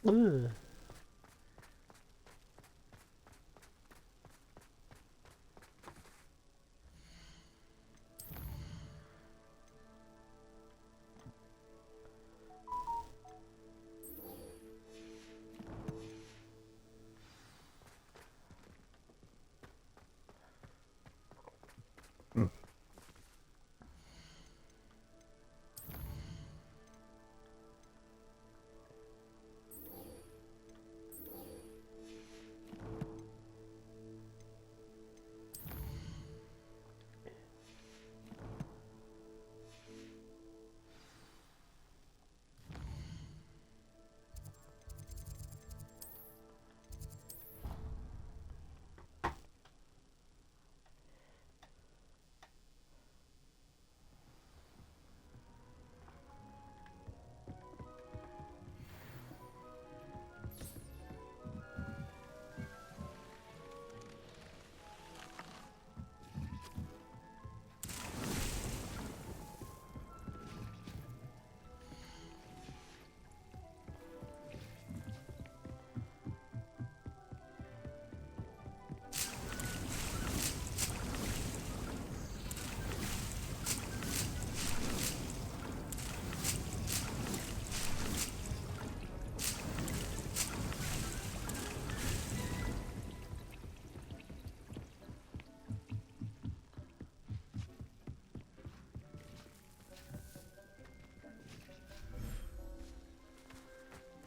Ugh.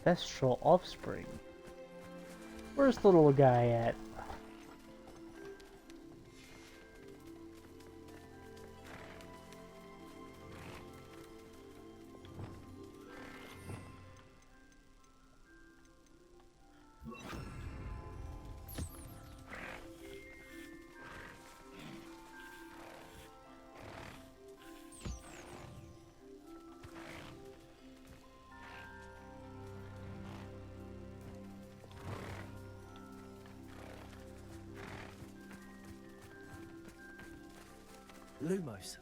Ancestral offspring. Where's the little guy at? Lumos.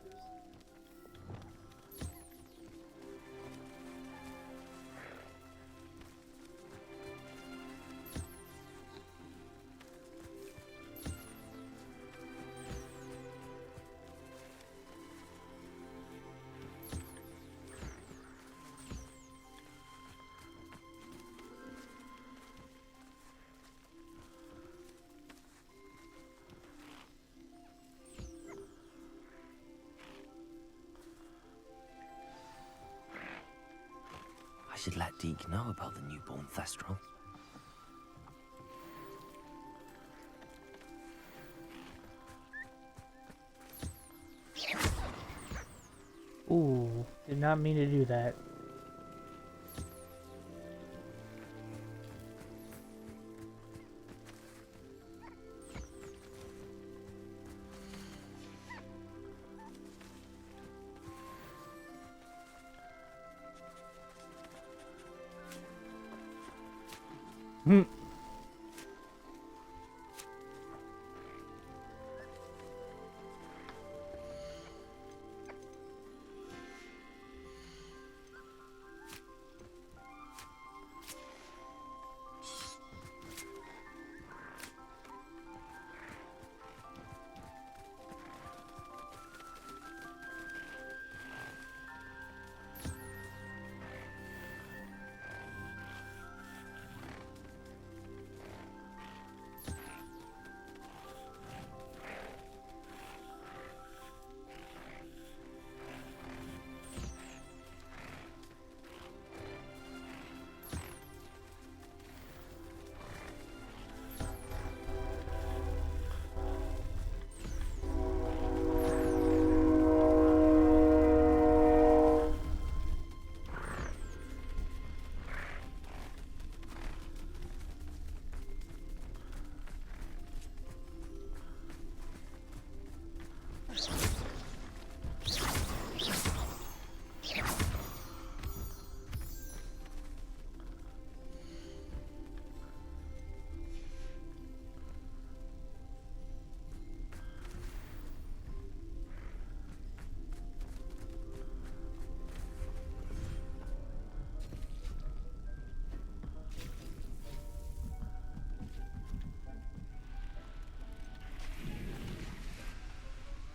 I should let Deke know about the newborn Thestral. Ooh, did not mean to do that. Hmm.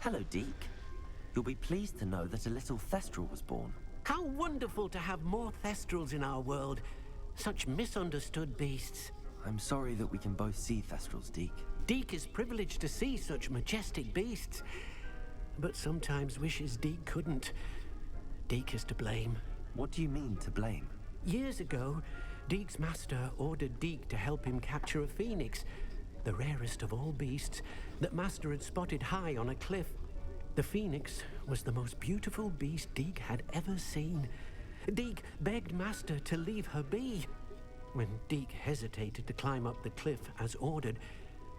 Hello, Deke. You'll be pleased to know that a little Thestral was born. How wonderful to have more Thestrals in our world. Such misunderstood beasts. I'm sorry that we can both see Thestrals, Deke. Deke is privileged to see such majestic beasts, but sometimes wishes Deke couldn't. Deke is to blame. What do you mean, to blame? Years ago, Deke's master ordered Deke to help him capture a phoenix, the rarest of all beasts, that master had spotted high on a cliff. The phoenix was the most beautiful beast Deke had ever seen. Deke begged master to leave her be. When Deke hesitated to climb up the cliff as ordered,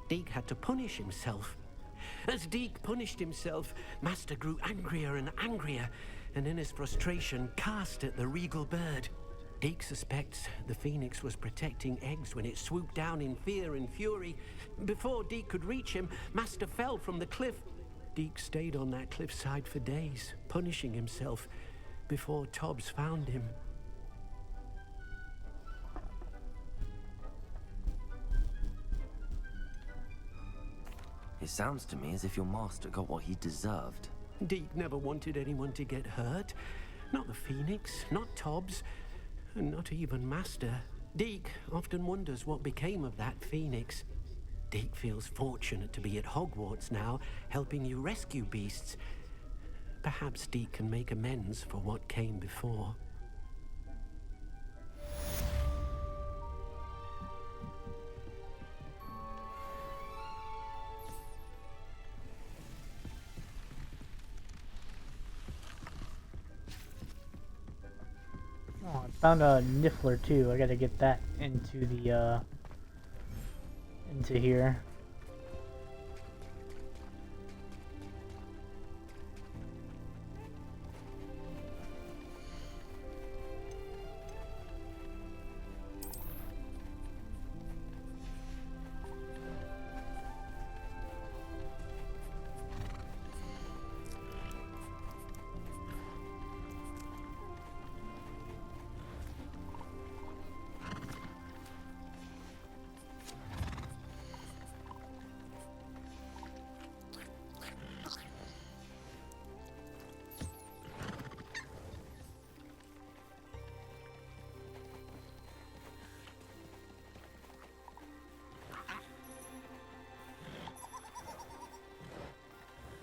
Deke had to punish himself. As Deke punished himself, master grew angrier and angrier, and in his frustration cast at the regal bird. Deke suspects the phoenix was protecting eggs when it swooped down in fear and fury. Before Deke could reach him, master fell from the cliff. Deke stayed on that cliffside for days, punishing himself, before Tobbs found him. It sounds to me as if your master got what he deserved. Deke never wanted anyone to get hurt. Not the phoenix, not Tobbs, and not even master. Deke often wonders what became of that phoenix. Deke feels fortunate to be at Hogwarts now, helping you rescue beasts. Perhaps Deke can make amends for what came before. Oh, I found a Niffler too. I gotta get that into the into here.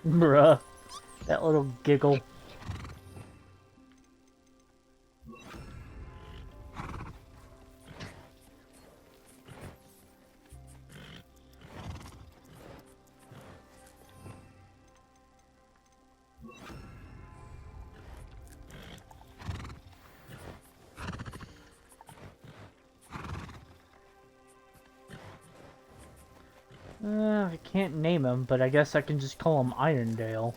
Bruh, that little giggle. I can't name him, but I guess I can just call him Irondale.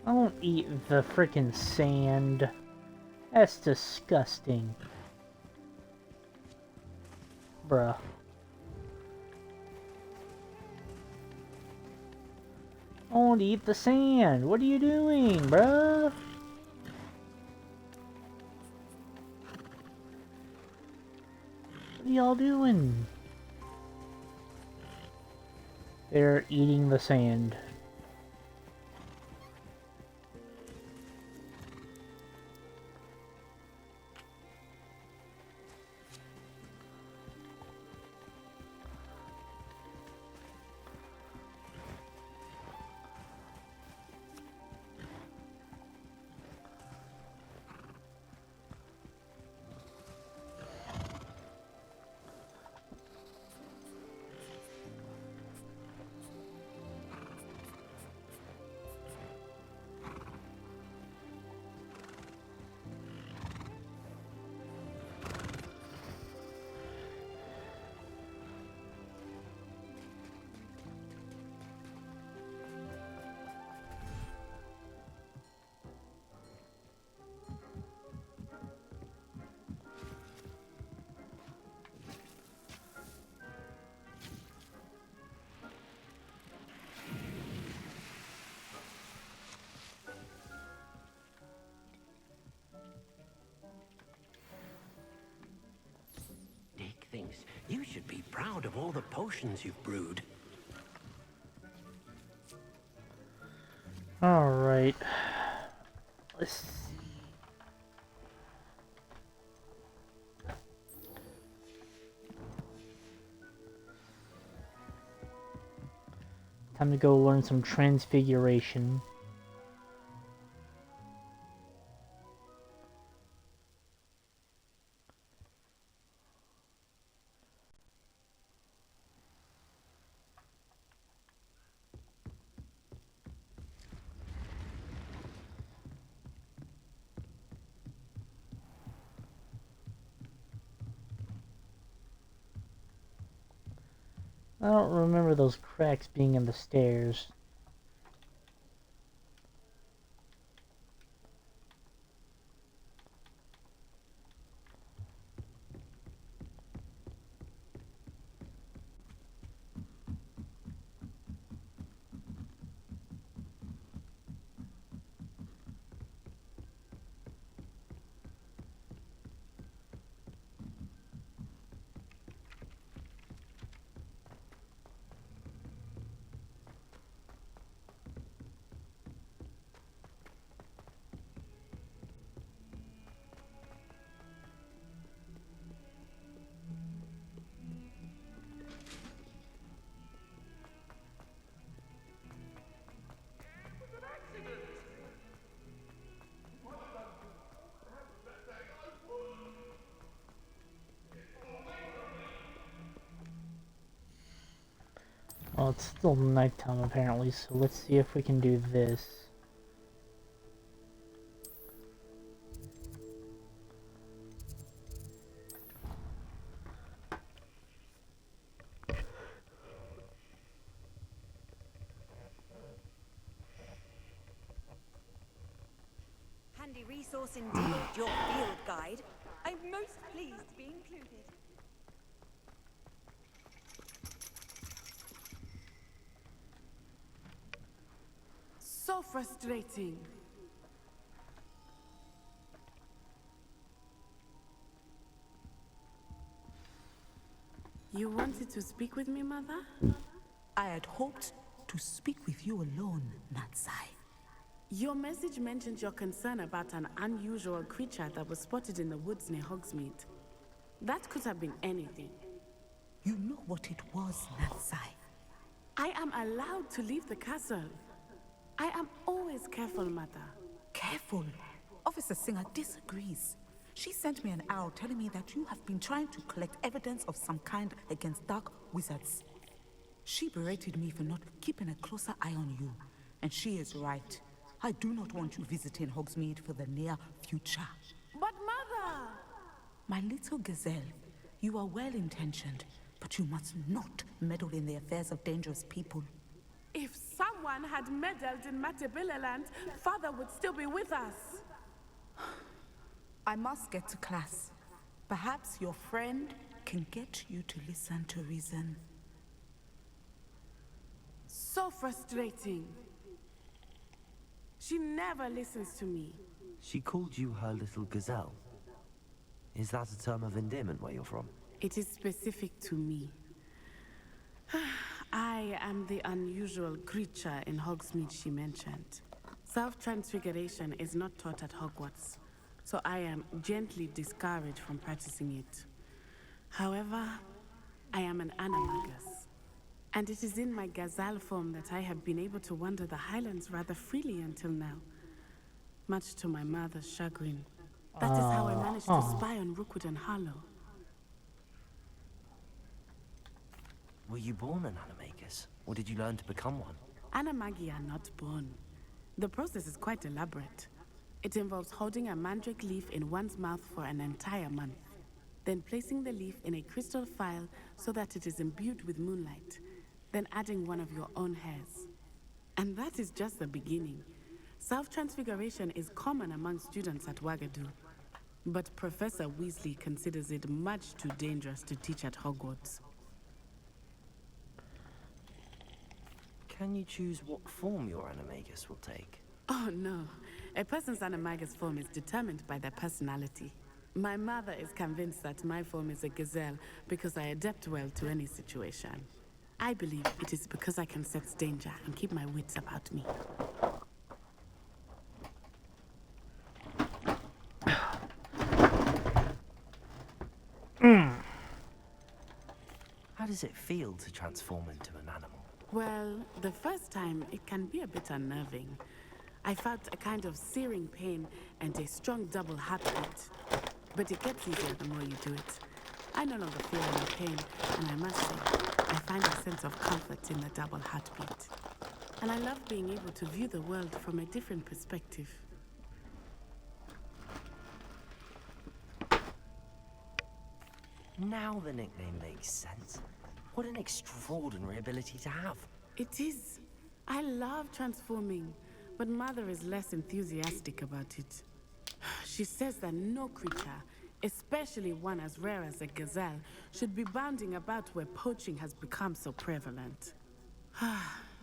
I won't eat the frickin' sand. That's disgusting. Bruh. I won't eat the sand. What are you doing, bruh? What are y'all doing? They're eating the sand. proud of all the potions you've brewed. Alright. Let's see. Time to go learn some transfiguration. I don't remember those cracks being in the stairs. Well, it's still nighttime apparently, so let's see if we can do this. Handy resource indeed, your field guide. I'm most pleased to be included. So frustrating. You wanted to speak with me, Mother? I had hoped to speak with you alone, Natsai. Your message mentioned your concern about an unusual creature that was spotted in the woods near Hogsmeade. That could have been anything. You know what it was, Natsai. I am allowed to leave the castle. I am always careful, Mother. Careful. Officer Singer disagrees. She sent me an owl telling me that you have been trying to collect evidence of some kind against dark wizards. She berated me for not keeping a closer eye on you. And she is right. I do not want you visiting Hogsmeade for the near future. But Mother! My little gazelle, you are well-intentioned, but you must not meddle in the affairs of dangerous people. If someone had meddled in Matabilaland, Father would still be with us. I must get to class. Perhaps your friend can get you to listen to reason. So frustrating. She never listens to me. She called you her little gazelle. Is that a term of endearment where you're from? It is specific to me. I am the unusual creature in Hogsmeade she mentioned. Self-transfiguration is not taught at Hogwarts, so I am gently discouraged from practicing it. However, I am an animagus, and it is in my gazelle form that I have been able to wander the Highlands rather freely until now, much to my mother's chagrin. That is how I managed to spy on Rookwood and Harlow. Were you born an animagus, or did you learn to become one? Animagi are not born. The process is quite elaborate. It involves holding a mandrake leaf in one's mouth for an entire month, then placing the leaf in a crystal phial so that it is imbued with moonlight, then adding one of your own hairs. And that is just the beginning. Self-transfiguration is common among students at Wagadu, but Professor Weasley considers it much too dangerous to teach at Hogwarts. Can you choose what form your animagus will take? Oh no, a person's animagus form is determined by their personality. My mother is convinced that my form is a gazelle because I adapt well to any situation. I believe it is because I can sense danger and keep my wits about me. How does it feel to transform into an animal? Well, the first time it can be a bit unnerving. I felt a kind of searing pain and a strong double heartbeat. But it gets easier the more you do it. I no longer feel any pain, and I must say, I find a sense of comfort in the double heartbeat. And I love being able to view the world from a different perspective. Now the nickname makes sense. What an extraordinary ability to have. It is. I love transforming, but Mother is less enthusiastic about it. She says that no creature, especially one as rare as a gazelle, should be bounding about where poaching has become so prevalent.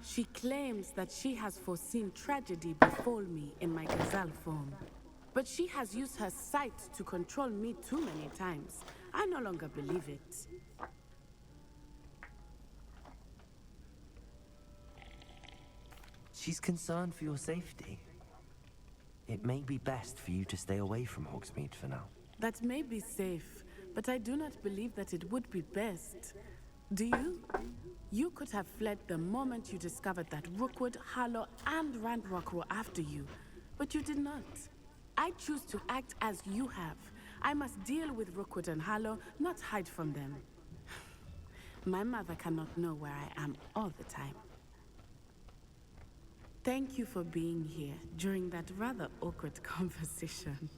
She claims that she has foreseen tragedy befall me in my gazelle form. But she has used her sight to control me too many times. I no longer believe it. She's concerned for your safety. It may be best for you to stay away from Hogsmeade for now. That may be safe, but I do not believe that it would be best. Do you? You could have fled the moment you discovered that Rookwood, Harlow, and Randrock were after you, but you did not. I choose to act as you have. I must deal with Rookwood and Harlow, not hide from them. My mother cannot know where I am all the time. Thank you for being here during that rather awkward conversation.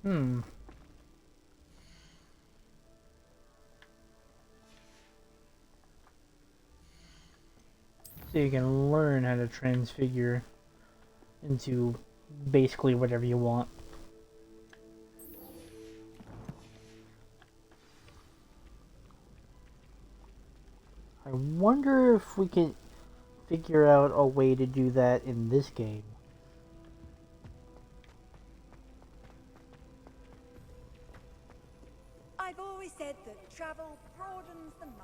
So you can learn how to transfigure into basically whatever you want. I wonder if we can figure out a way to do that in this game. I've always said that travel broadens the mind.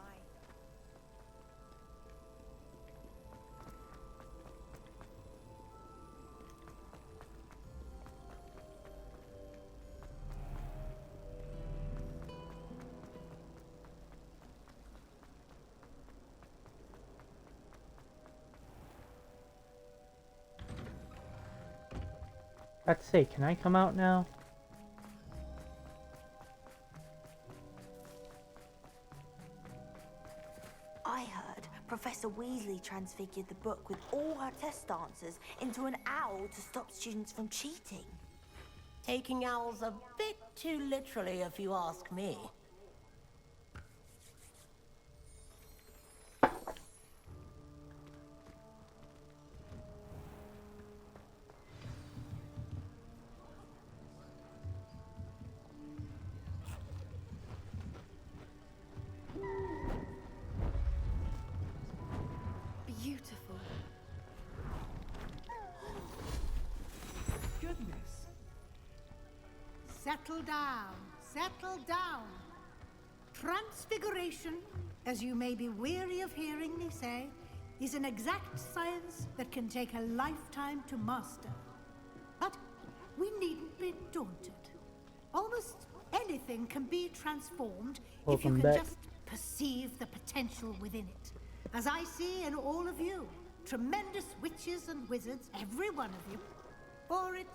Let's say, can I come out now? I heard Professor Weasley transfigured the book with all her test answers into an owl to stop students from cheating. Taking owls a bit too literally, if you ask me. Beautiful. Goodness. Settle down. Settle down. Transfiguration, as you may be weary of hearing me say, is an exact science that can take a lifetime to master. But we needn't be daunted. Almost anything can be transformed if you Welcome can back. just perceive the potential within it. As I see in all of you, tremendous witches and wizards, every one of you. Or it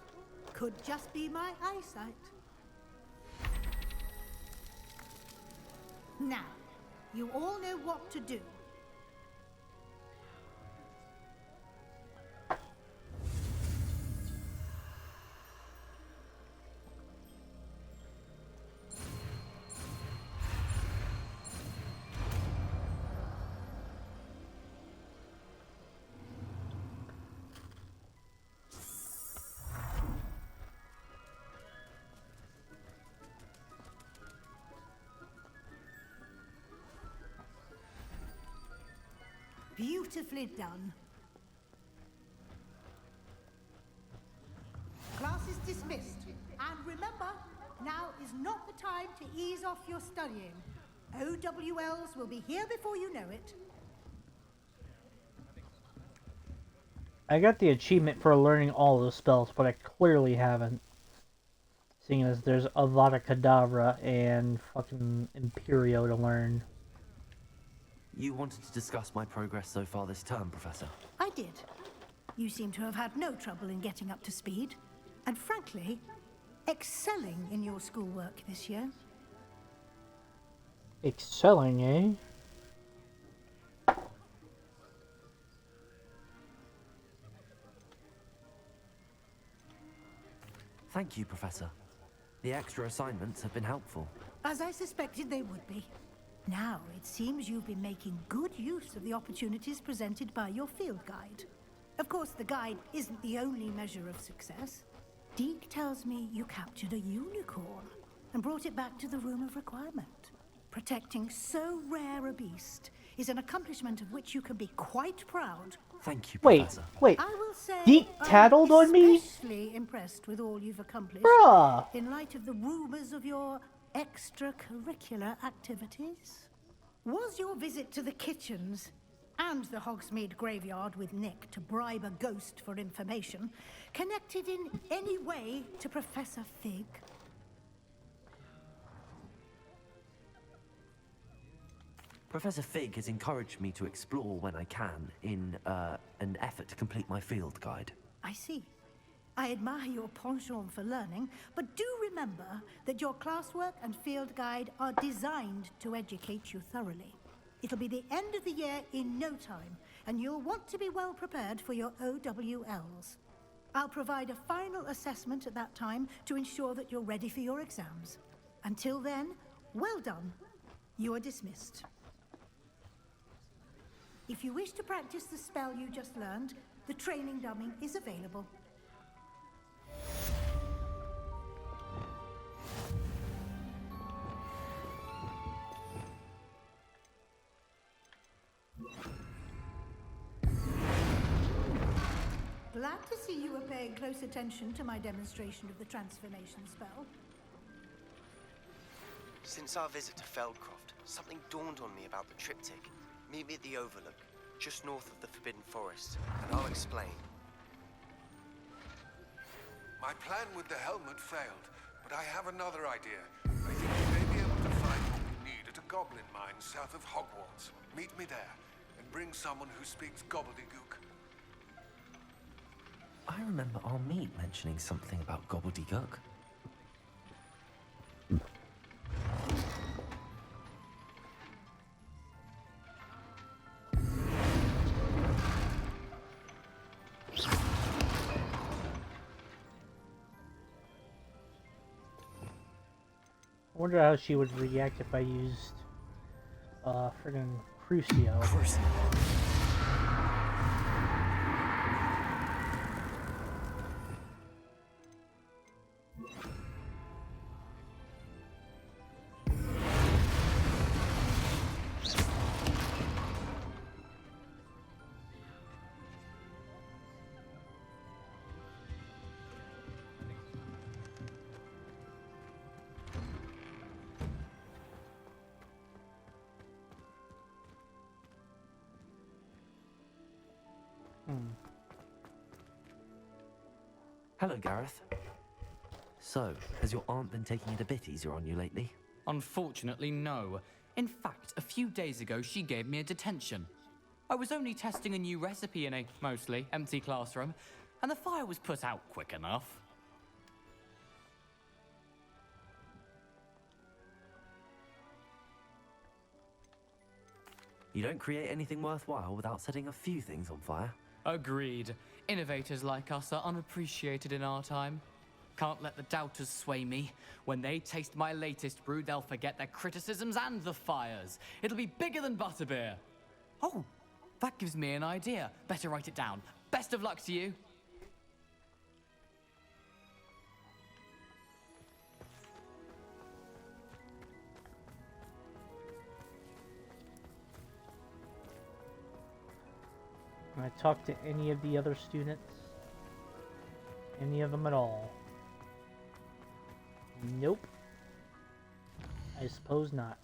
could just be my eyesight. Now, you all know what to do. Beautifully done. off your studying. OWLs will be here before you know it. I got the achievement for learning all the spells, but I clearly haven't. Seeing as there's Avada Kedavra and fucking Imperio to learn. You wanted to discuss my progress so far this term, Professor? I did. You seem to have had no trouble in getting up to speed. And frankly, excelling in your schoolwork this year. Excelling, eh? Thank you, Professor. The extra assignments have been helpful. As I suspected they would be. Now, it seems you've been making good use of the opportunities presented by your field guide. Of course, the guide isn't the only measure of success. Deke tells me you captured a unicorn and brought it back to the Room of Requirement. Protecting so rare a beast is an accomplishment of which you can be quite proud. Thank you, Wait, Professor. wait. I will say Deke tattled on me? especially impressed with all you've accomplished. Bruh! In light of the rumors of your extracurricular activities. Was your visit to the kitchens and the Hogsmeade graveyard with Nick to bribe a ghost for information connected in any way to Professor Fig? Professor Fig has encouraged me to explore when I can in an effort to complete my field guide. I see. I admire your penchant for learning, but do remember that your classwork and field guide are designed to educate you thoroughly. It'll be the end of the year in no time, and you'll want to be well prepared for your OWLs. I'll provide a final assessment at that time to ensure that you're ready for your exams. Until then, well done. You are dismissed. If you wish to practice the spell you just learned, the training dummy is available. Glad to see you are paying close attention to my demonstration of the transformation spell. Since our visit to Feldcroft, something dawned on me about the triptych. Meet me at the Overlook, just north of the Forbidden Forest, and I'll explain. My plan with the helmet failed, but I have another idea. I think we may be able to find what we need at a goblin mine south of Hogwarts. Meet me there, and bring someone who speaks gobbledygook. I remember our meet mentioning something about gobbledygook. I wonder how she would react if I used friggin' Crucio. Hello, Gareth. So, has your aunt been taking it a bit easier on you lately? Unfortunately, no. In fact, a few days ago, she gave me a detention. I was only testing a new recipe in a mostly empty classroom, and the fire was put out quick enough. You don't create anything worthwhile without setting a few things on fire. Agreed. Innovators like us are unappreciated in our time. Can't let the doubters sway me. When they taste my latest brew, they'll forget their criticisms and the fires. It'll be bigger than butterbeer. Oh, that gives me an idea. Better write it down. Best of luck to you. Can I talk to any of the other students? Any of them at all? Nope. I suppose not.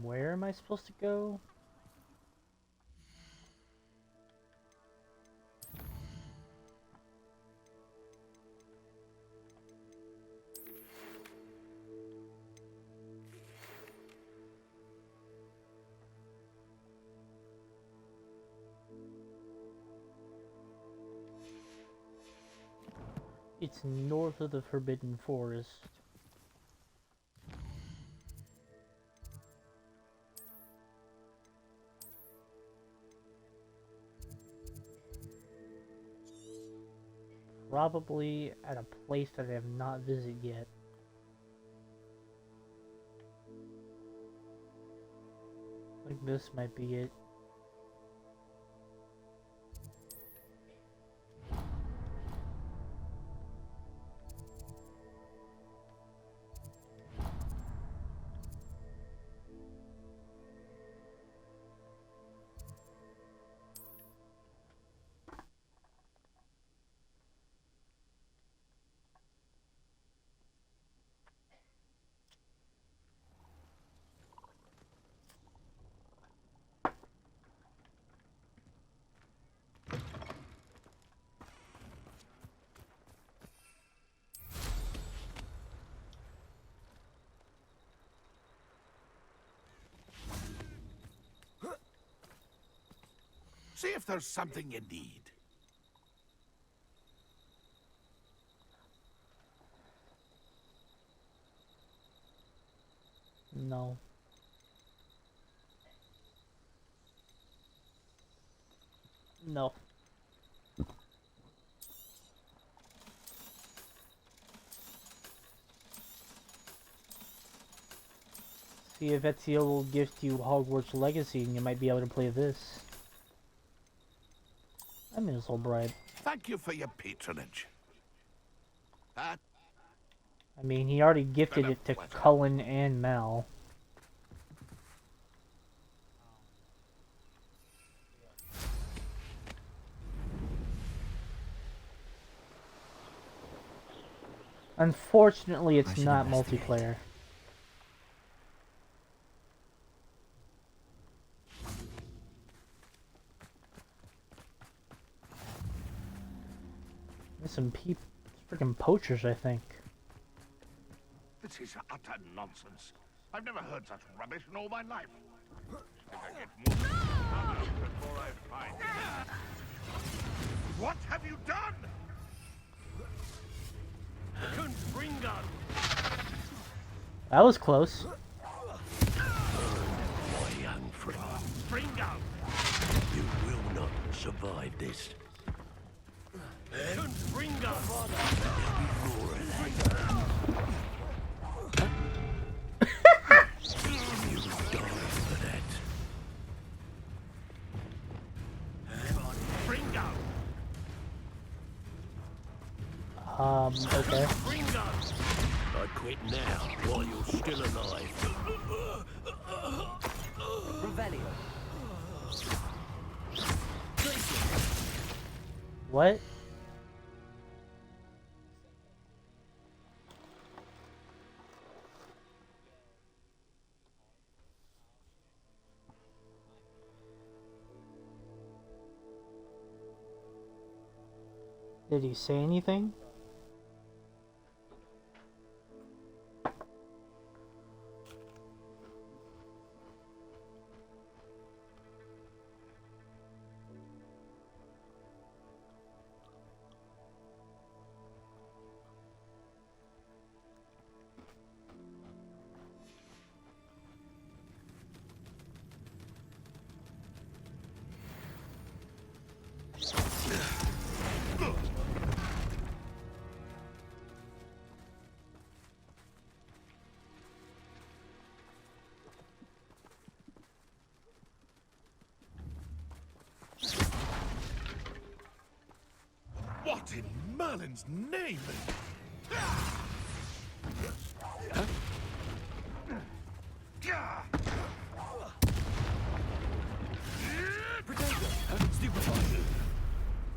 Where am I supposed to go? It's north of the Forbidden Forest. Probably at a place that I have not visited yet. Like this might be it. See if there's something you need. No. No. See if Ezio will gift you Hogwarts Legacy and you might be able to play this. I mean, it's all bribe. Thank you for your patronage. I mean, he already gifted it to Cullen and Mal. Unfortunately, it's not multiplayer. There's some freaking poachers, I think. This is utter nonsense. I've never heard such rubbish in all my life. If I get more before I find it. What have you done? That was close. My young friend. You will not survive this. Okay. I quit now while you're still alive. Revelio. What? Did he say anything? What in Merlin's name?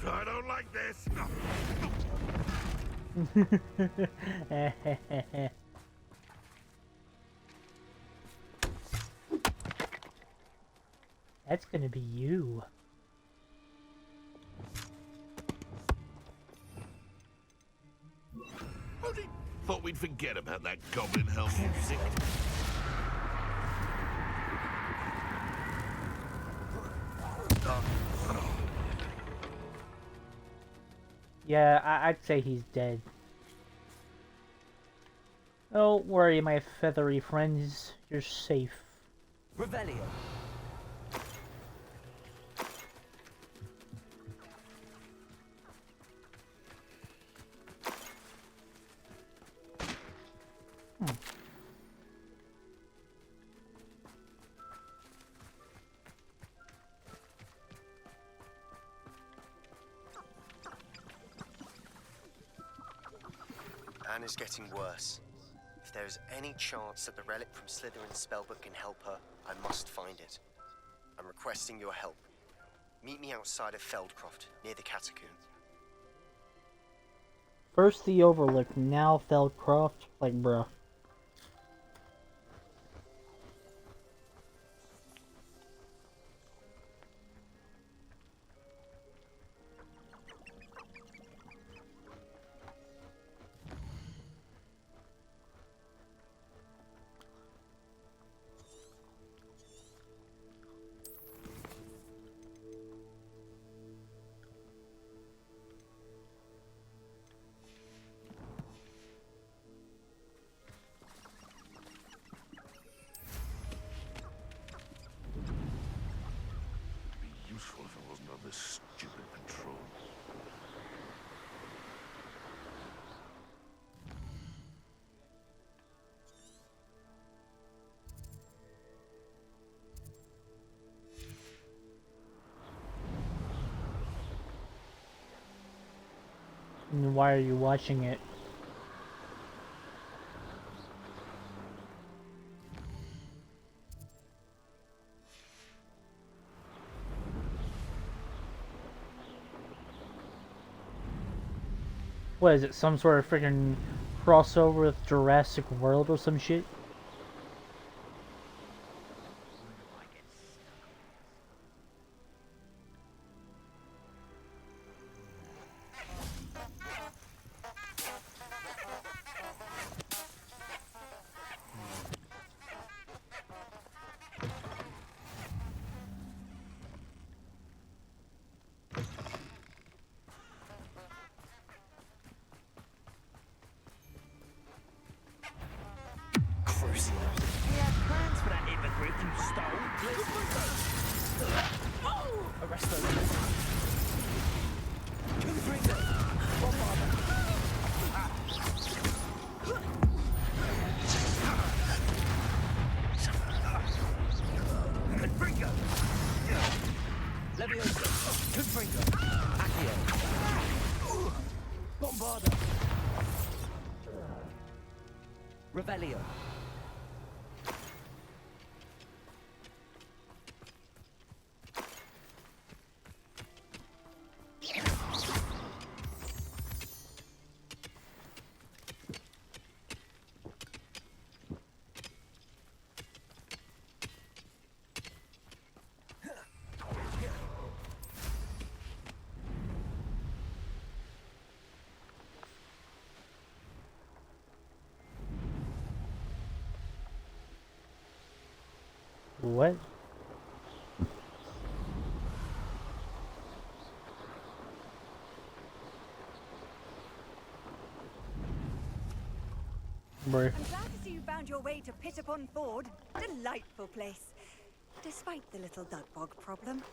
I don't like this. That's gonna be you. Only thought we'd forget about that goblin helm music. Yeah, I'd say he's dead. Don't worry, my feathery friends. You're safe. Revelio. Anna's getting worse. If there is any chance that the relic from Slytherin's spellbook can help her, I must find it. I'm requesting your help. Meet me outside of Feldcroft, near the catacomb. First the Overlook, now Feldcroft. Like, bruh. Useful if it wasn't on this stupid patrol. And why are you watching it? What is it, some sort of freaking crossover with Jurassic World or some shit? We had plans for that immigrant you stole. Arrest those. Confringo. Confringo. Leviosa. Confringo. Accio. Bombarda. Revelio. What? Bro. I'm glad to see you found your way to Pitapon Ford. Delightful place. Despite the little dug bog problem.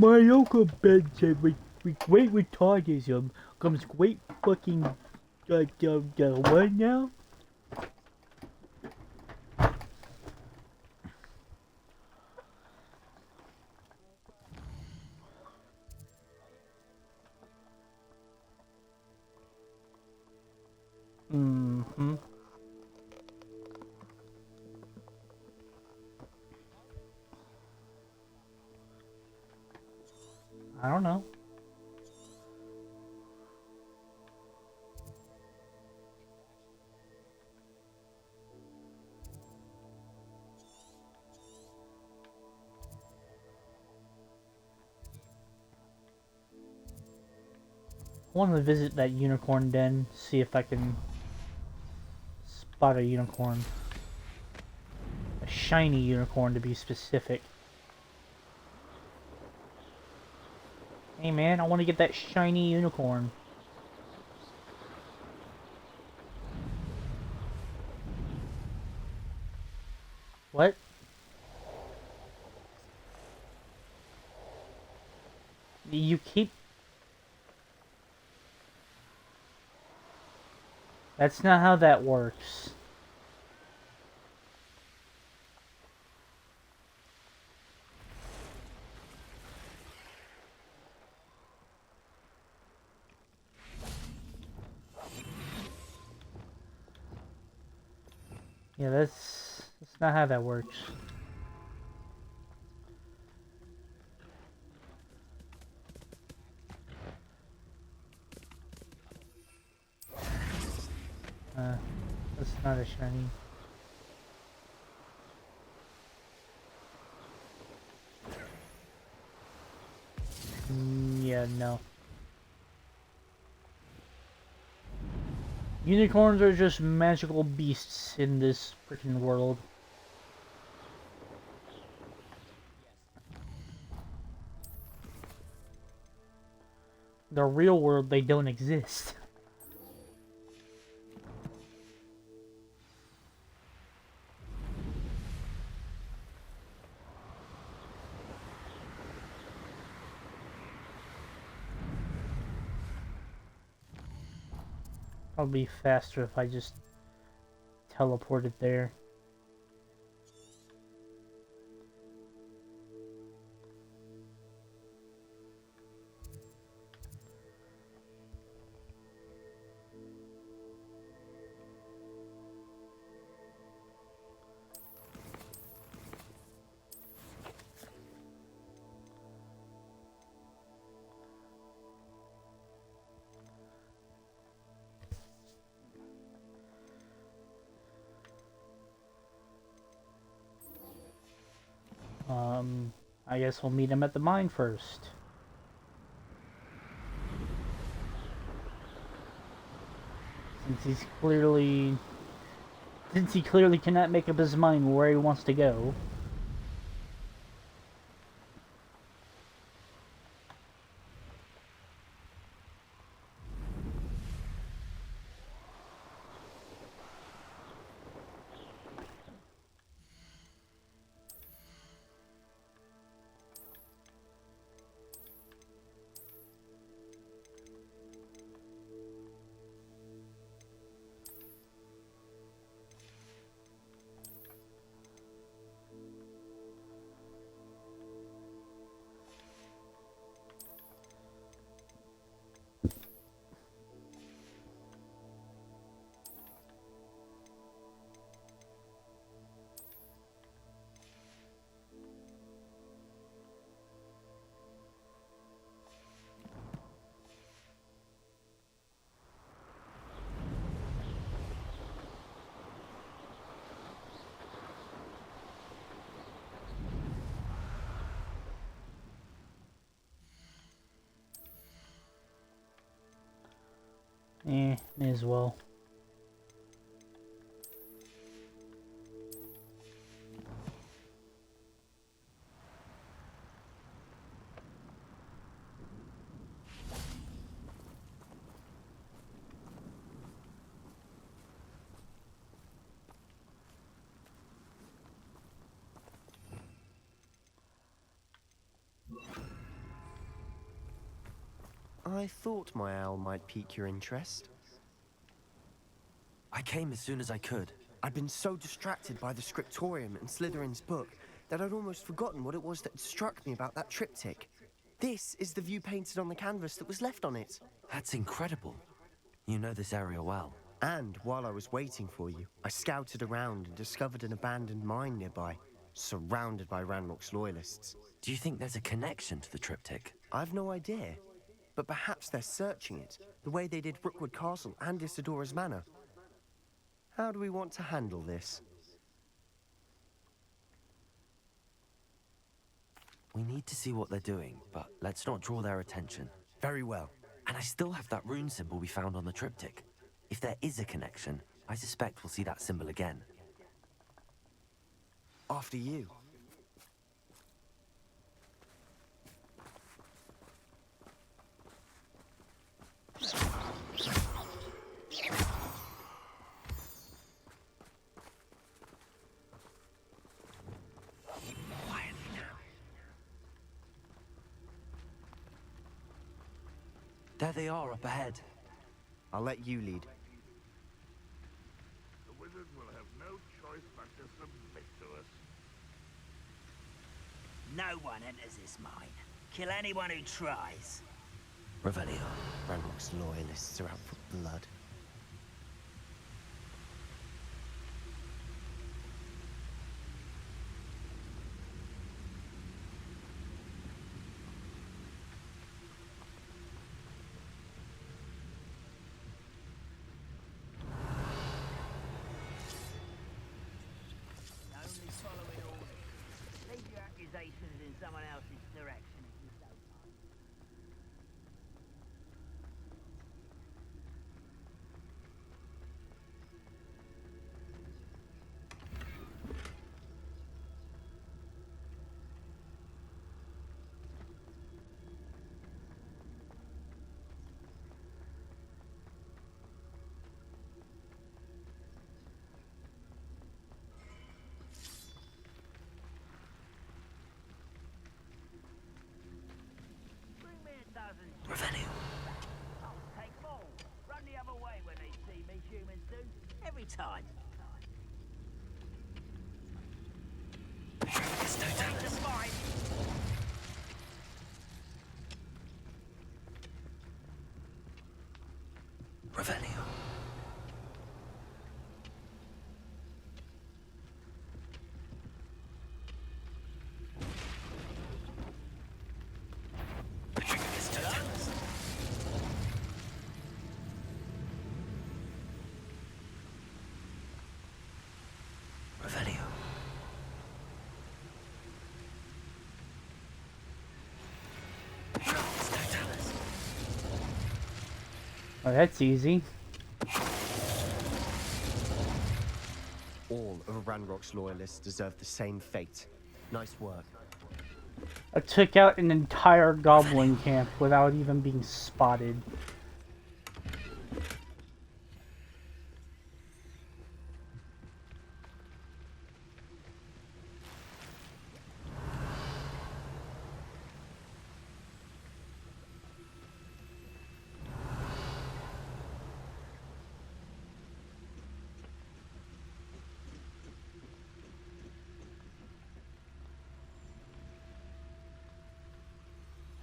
My Uncle Ben said with great retardism comes great fucking what now? Mm-hmm. I don't know. I want to visit that unicorn den, see if I can spot a unicorn. A shiny unicorn to be specific. Hey man, I want to get that shiny unicorn. What? You keep... That's not how that works. Yeah, that's not how that works. That's not a shiny. Yeah, no. Unicorns are just magical beasts in this freaking world. The real world, they don't exist. Probably faster if I just teleported there. I guess we'll meet him at the mine first. Since he clearly cannot make up his mind where he wants to go. May as well. I thought my owl might pique your interest. I came as soon as I could. I'd been so distracted by the scriptorium and Slytherin's book that I'd almost forgotten what it was that struck me about that triptych. This is the view painted on the canvas that was left on it. That's incredible. You know this area well. And while I was waiting for you, I scouted around and discovered an abandoned mine nearby, surrounded by Ranrock's loyalists. Do you think there's a connection to the triptych? I've no idea, but perhaps they're searching it, the way they did Rookwood Castle and Isidora's Manor. How do we want to handle this? We need to see what they're doing, but let's not draw their attention. Very well. And I still have that rune symbol we found on the triptych. If there is a connection, I suspect we'll see that symbol again. After you. There they are up ahead. I'll let you lead. The wizard will have no choice but to submit to us. No one enters this mine. Kill anyone who tries. Revelio. Ranrock's loyalists are out for blood. Only following orders. Leave your accusations in someone else's direction if you don't mind. Bring me a dozen. Revelio. I'll take more. Run the other way when they see me, humans do. Every time. It's no Ready to fight. Revelio. Revelio. Oh, that's easy. All of Ranrock's loyalists deserve the same fate. Nice work. I took out an entire goblin camp without even being spotted.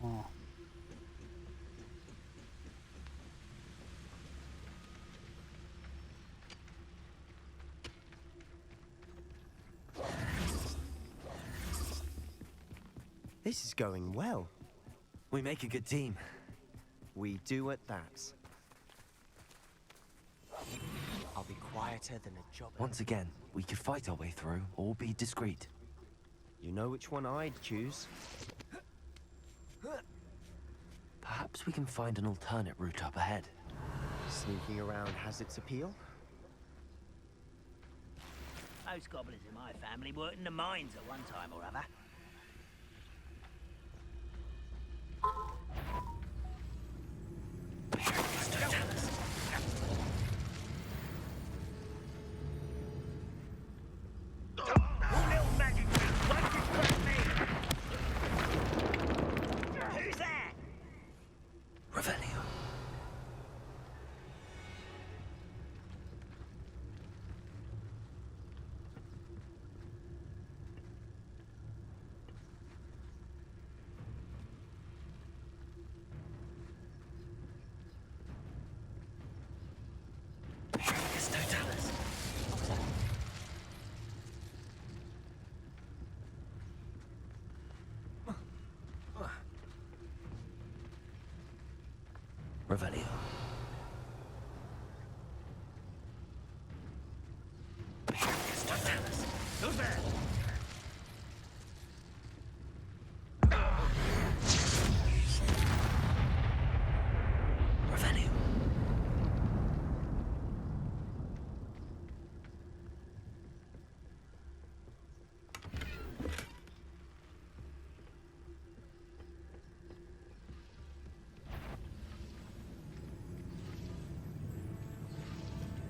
Oh. This is going well. We make a good team. We do at that. I'll be quieter than a job. Once again, we could fight our way through or be discreet. You know which one I'd choose. Perhaps we can find an alternate route up ahead. Sneaking around has its appeal. Most goblins in my family worked in the mines at one time or other. Revelio. Patroclus Totalis. Revelio. Patroclus Totalis. Who's there? Revelio.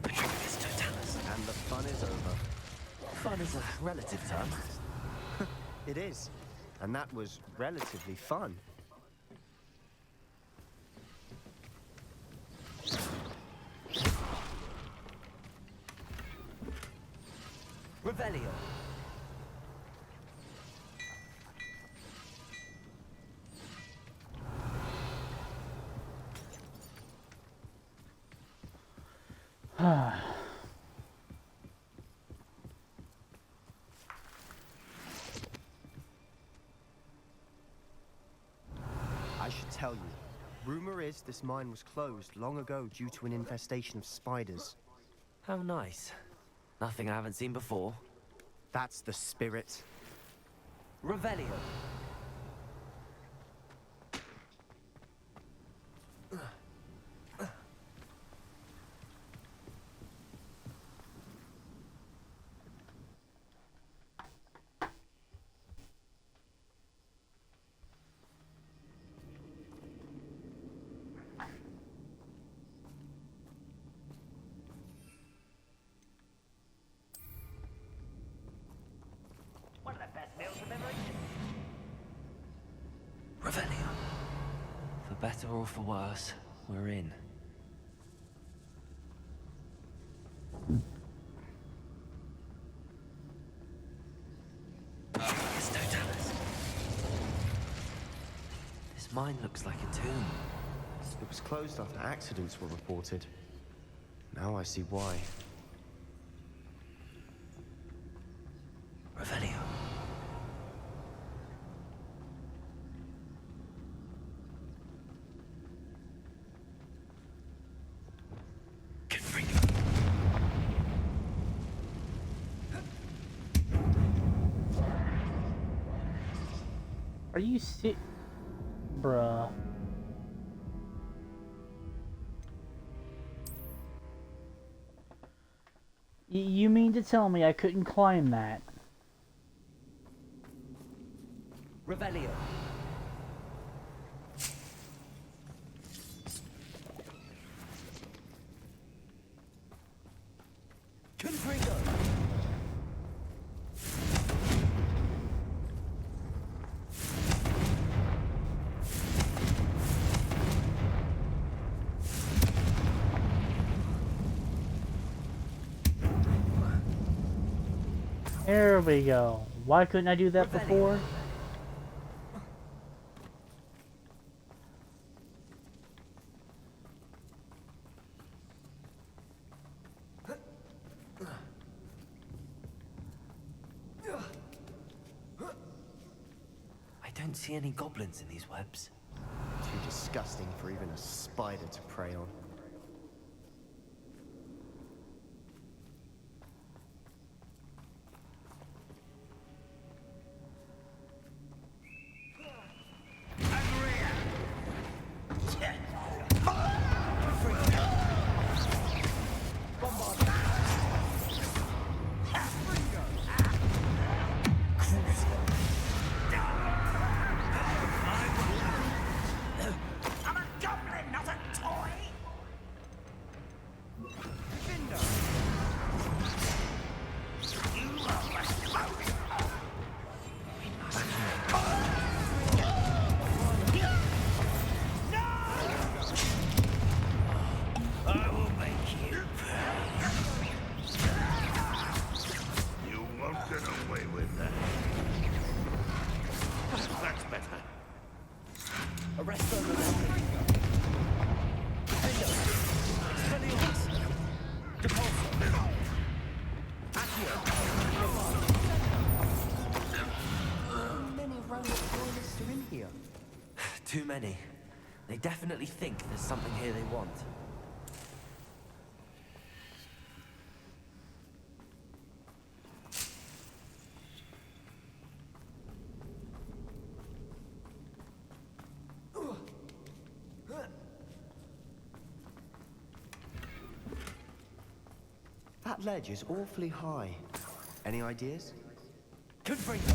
Patroclus Totalis. And the fun is over. Fun is a relative term. It is. And that was relatively fun. Revelio. I should tell you. Rumor is this mine was closed long ago due to an infestation of spiders. How nice. Nothing I haven't seen before. That's the spirit. Revelio. One of the best meals I've ever eaten. Revelio. For better or for worse, we're in. Patroclus Totalis. This mine looks like a tomb. It was closed after accidents were reported. Now I see why. Revelio. Are you bruh? You mean to tell me I couldn't climb that? Revelio. Confringo. There we go. Why couldn't I do that before? I don't see any goblins in these webs. Too disgusting for even a spider to prey on. I'm a goblin, not a toy! How many robot loyalists are in here? Too many. They definitely think there's something here they want. That ledge is awfully high. Any ideas? Confringo!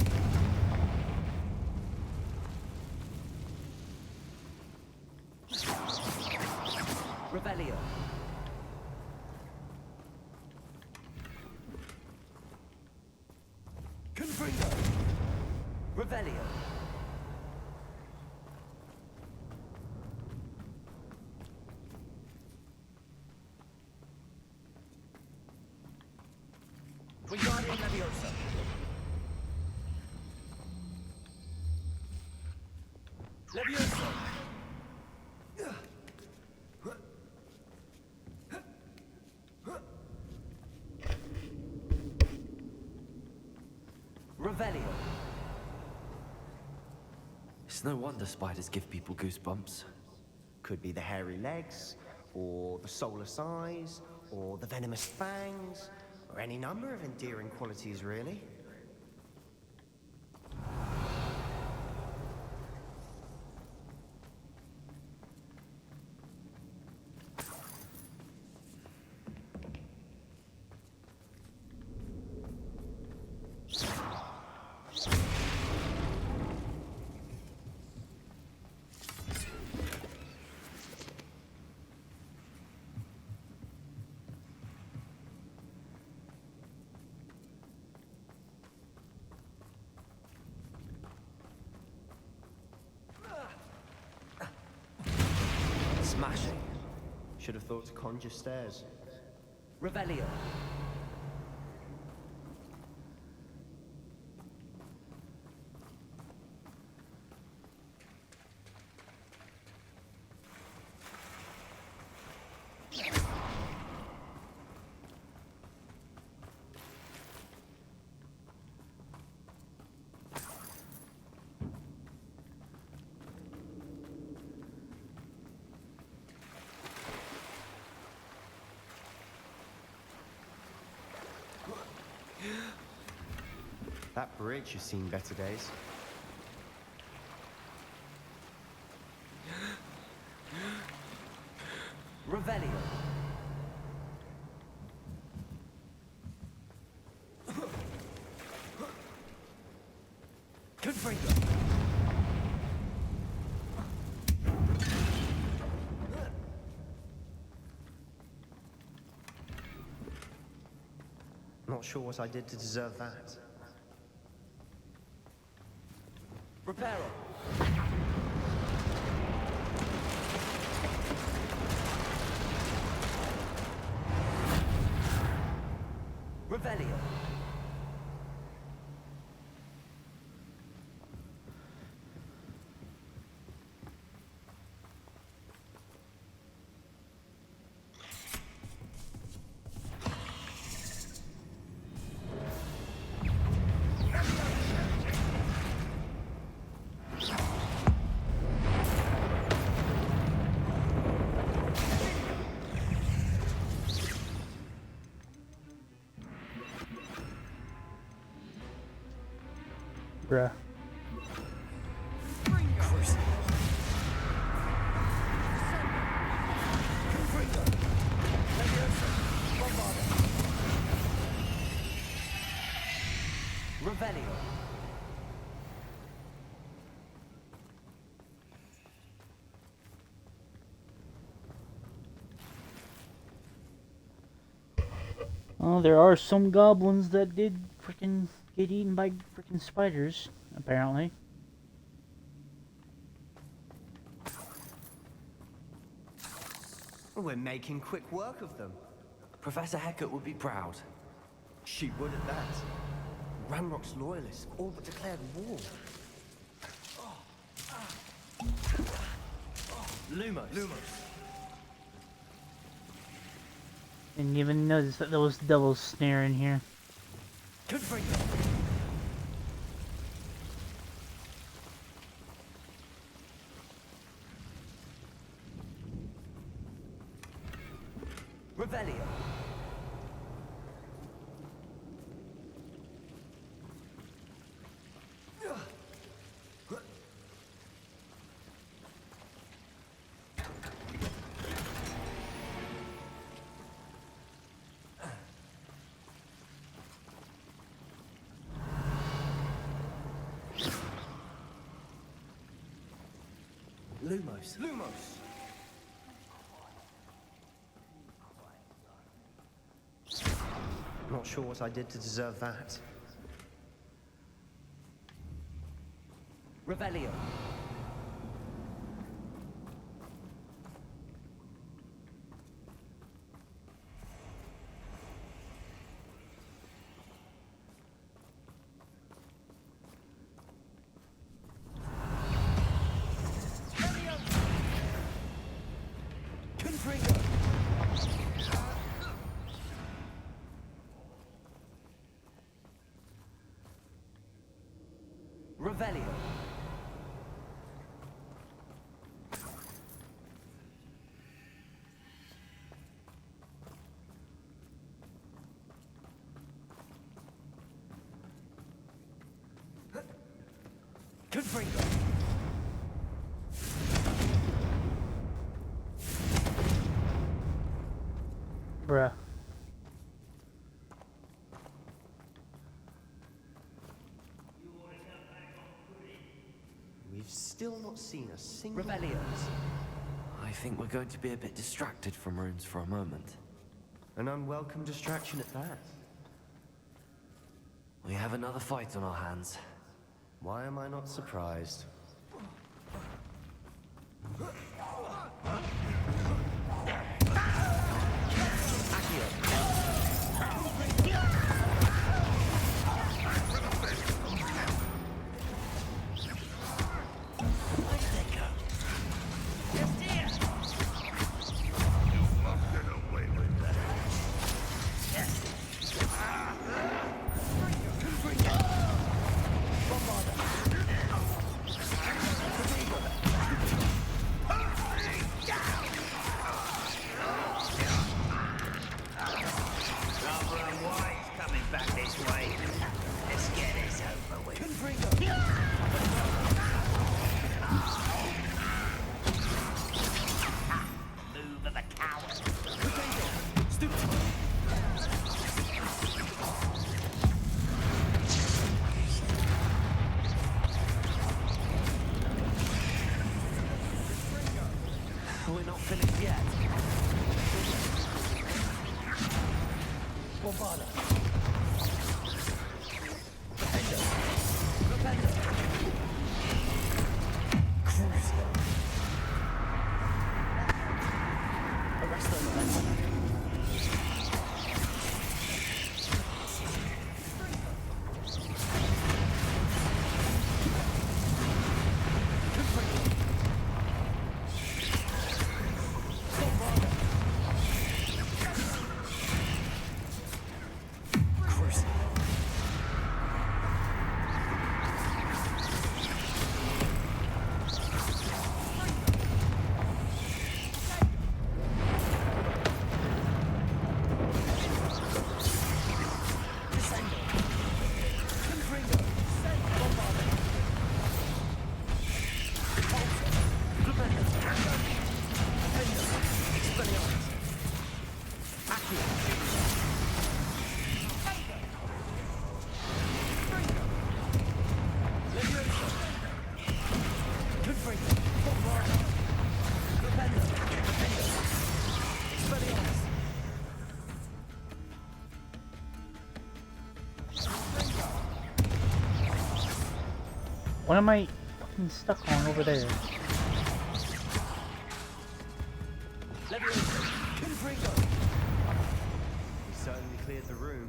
Revelio. Confringo! Revelio. Wingardium Leviosa. Leviosa. Revelio. It's no wonder spiders give people goosebumps. Could be the hairy legs, or the soulless eyes, or the venomous fangs, or any number of endearing qualities, really. Smashing. Should have thought to conjure stairs. Revelio. That bridge has seen better days. Revelio. Confringo. Not sure what I did to deserve that. Reparo. Revelio. Bruh. Revelio. Well, there are some goblins that did freaking get eaten by freaking spiders, apparently. We're making quick work of them. Professor Hecat would be proud. She would at that. Ranrock's loyalists all but declared war. Lumos. Didn't even notice that there was double snare in here. Revelio. Lumos. Lumos. Not sure what I did to deserve that. Revelio. Revelio. Confringo. Bruh. We've still not seen a single... Rebellions. I think we're going to be a bit distracted from runes for a moment. An unwelcome distraction at that. We have another fight on our hands. Why am I not surprised? We're not finished yet. Bombarda. Defender. Defender. Cruiser. Arresto momentum. What am I fucking stuck on over there? We certainly cleared the room.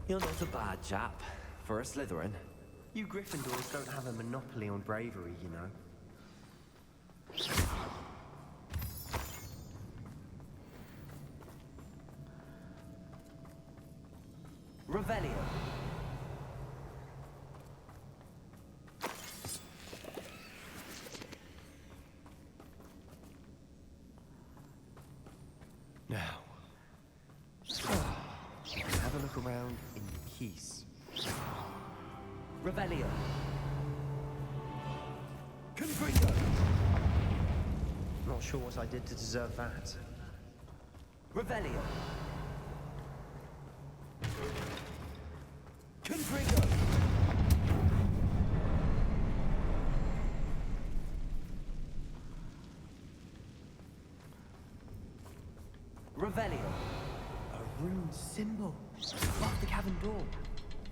You're not a bad chap for a Slytherin. You Gryffindors don't have a monopoly on bravery, you know. Revelio. Now, you can have a look around in peace. Revelio. Not sure what I did to deserve that. Revelio. Revelio. A rune symbol above the cavern door.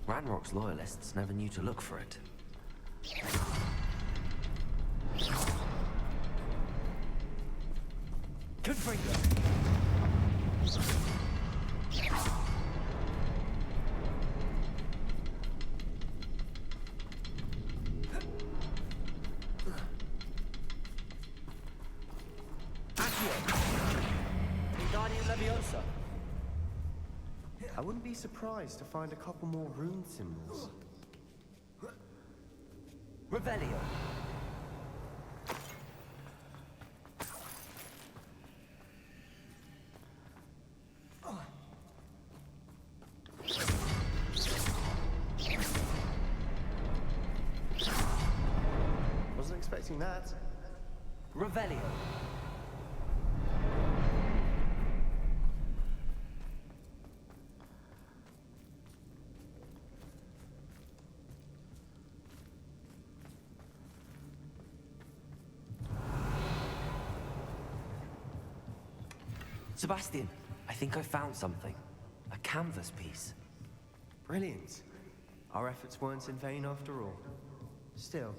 Ranrock's loyalists never knew to look for it. Confringo. I wouldn't be surprised to find a couple more rune symbols. Revelio. Wasn't expecting that. Revelio. Sebastian, I think I found something. A canvas piece. Brilliant. Our efforts weren't in vain after all. Still,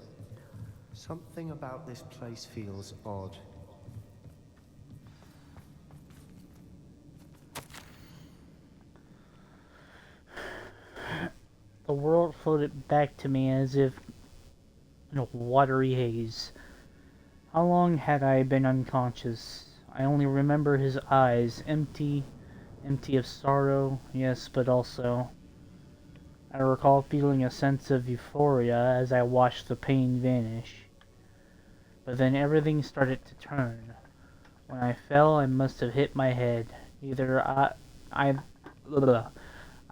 something about this place feels odd. The world floated back to me as if in a watery haze. How long had I been unconscious? I only remember his eyes, empty of sorrow, yes, but also. I recall feeling a sense of euphoria as I watched the pain vanish. But then everything started to turn. When I fell, I must have hit my head. I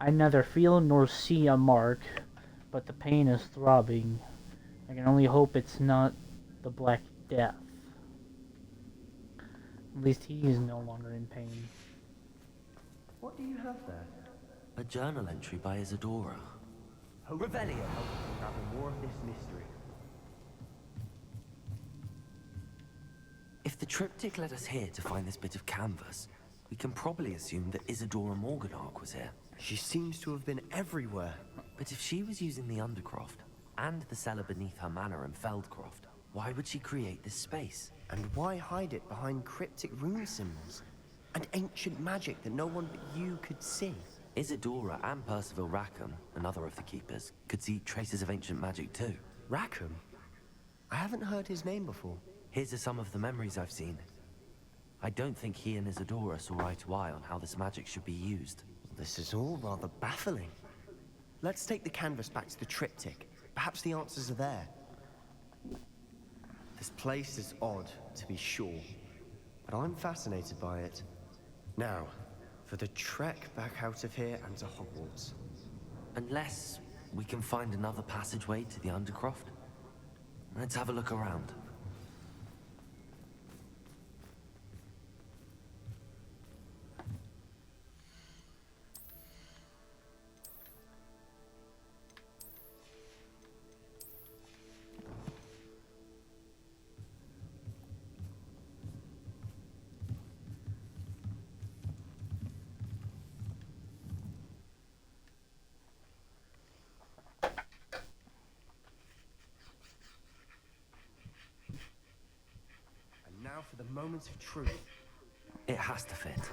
neither feel nor see a mark, but the pain is throbbing. I can only hope it's not the Black Death. At least he is no longer in pain. What do you have there? A journal entry by Isadora. Revelio. Unravel more of this mystery. If the triptych led us here to find this bit of canvas, we can probably assume that Isadora Morganark was here. She seems to have been everywhere. But if she was using the Undercroft, and the cellar beneath her manor in Feldcroft, why would she create this space? And why hide it behind cryptic rune symbols? And ancient magic that no one but you could see? Isadora and Percival Rackham, another of the Keepers, could see traces of ancient magic too. Rackham? I haven't heard his name before. Here's are some of the memories I've seen. I don't think he and Isadora saw eye to eye on how this magic should be used. This is all rather baffling. Let's take the canvas back to the triptych. Perhaps the answers are there. This place is odd, to be sure, but I'm fascinated by it. Now, for the trek back out of here and to Hogwarts. Unless we can find another passageway to the Undercroft. Let's have a look around. Now for the moment of truth. It has to fit.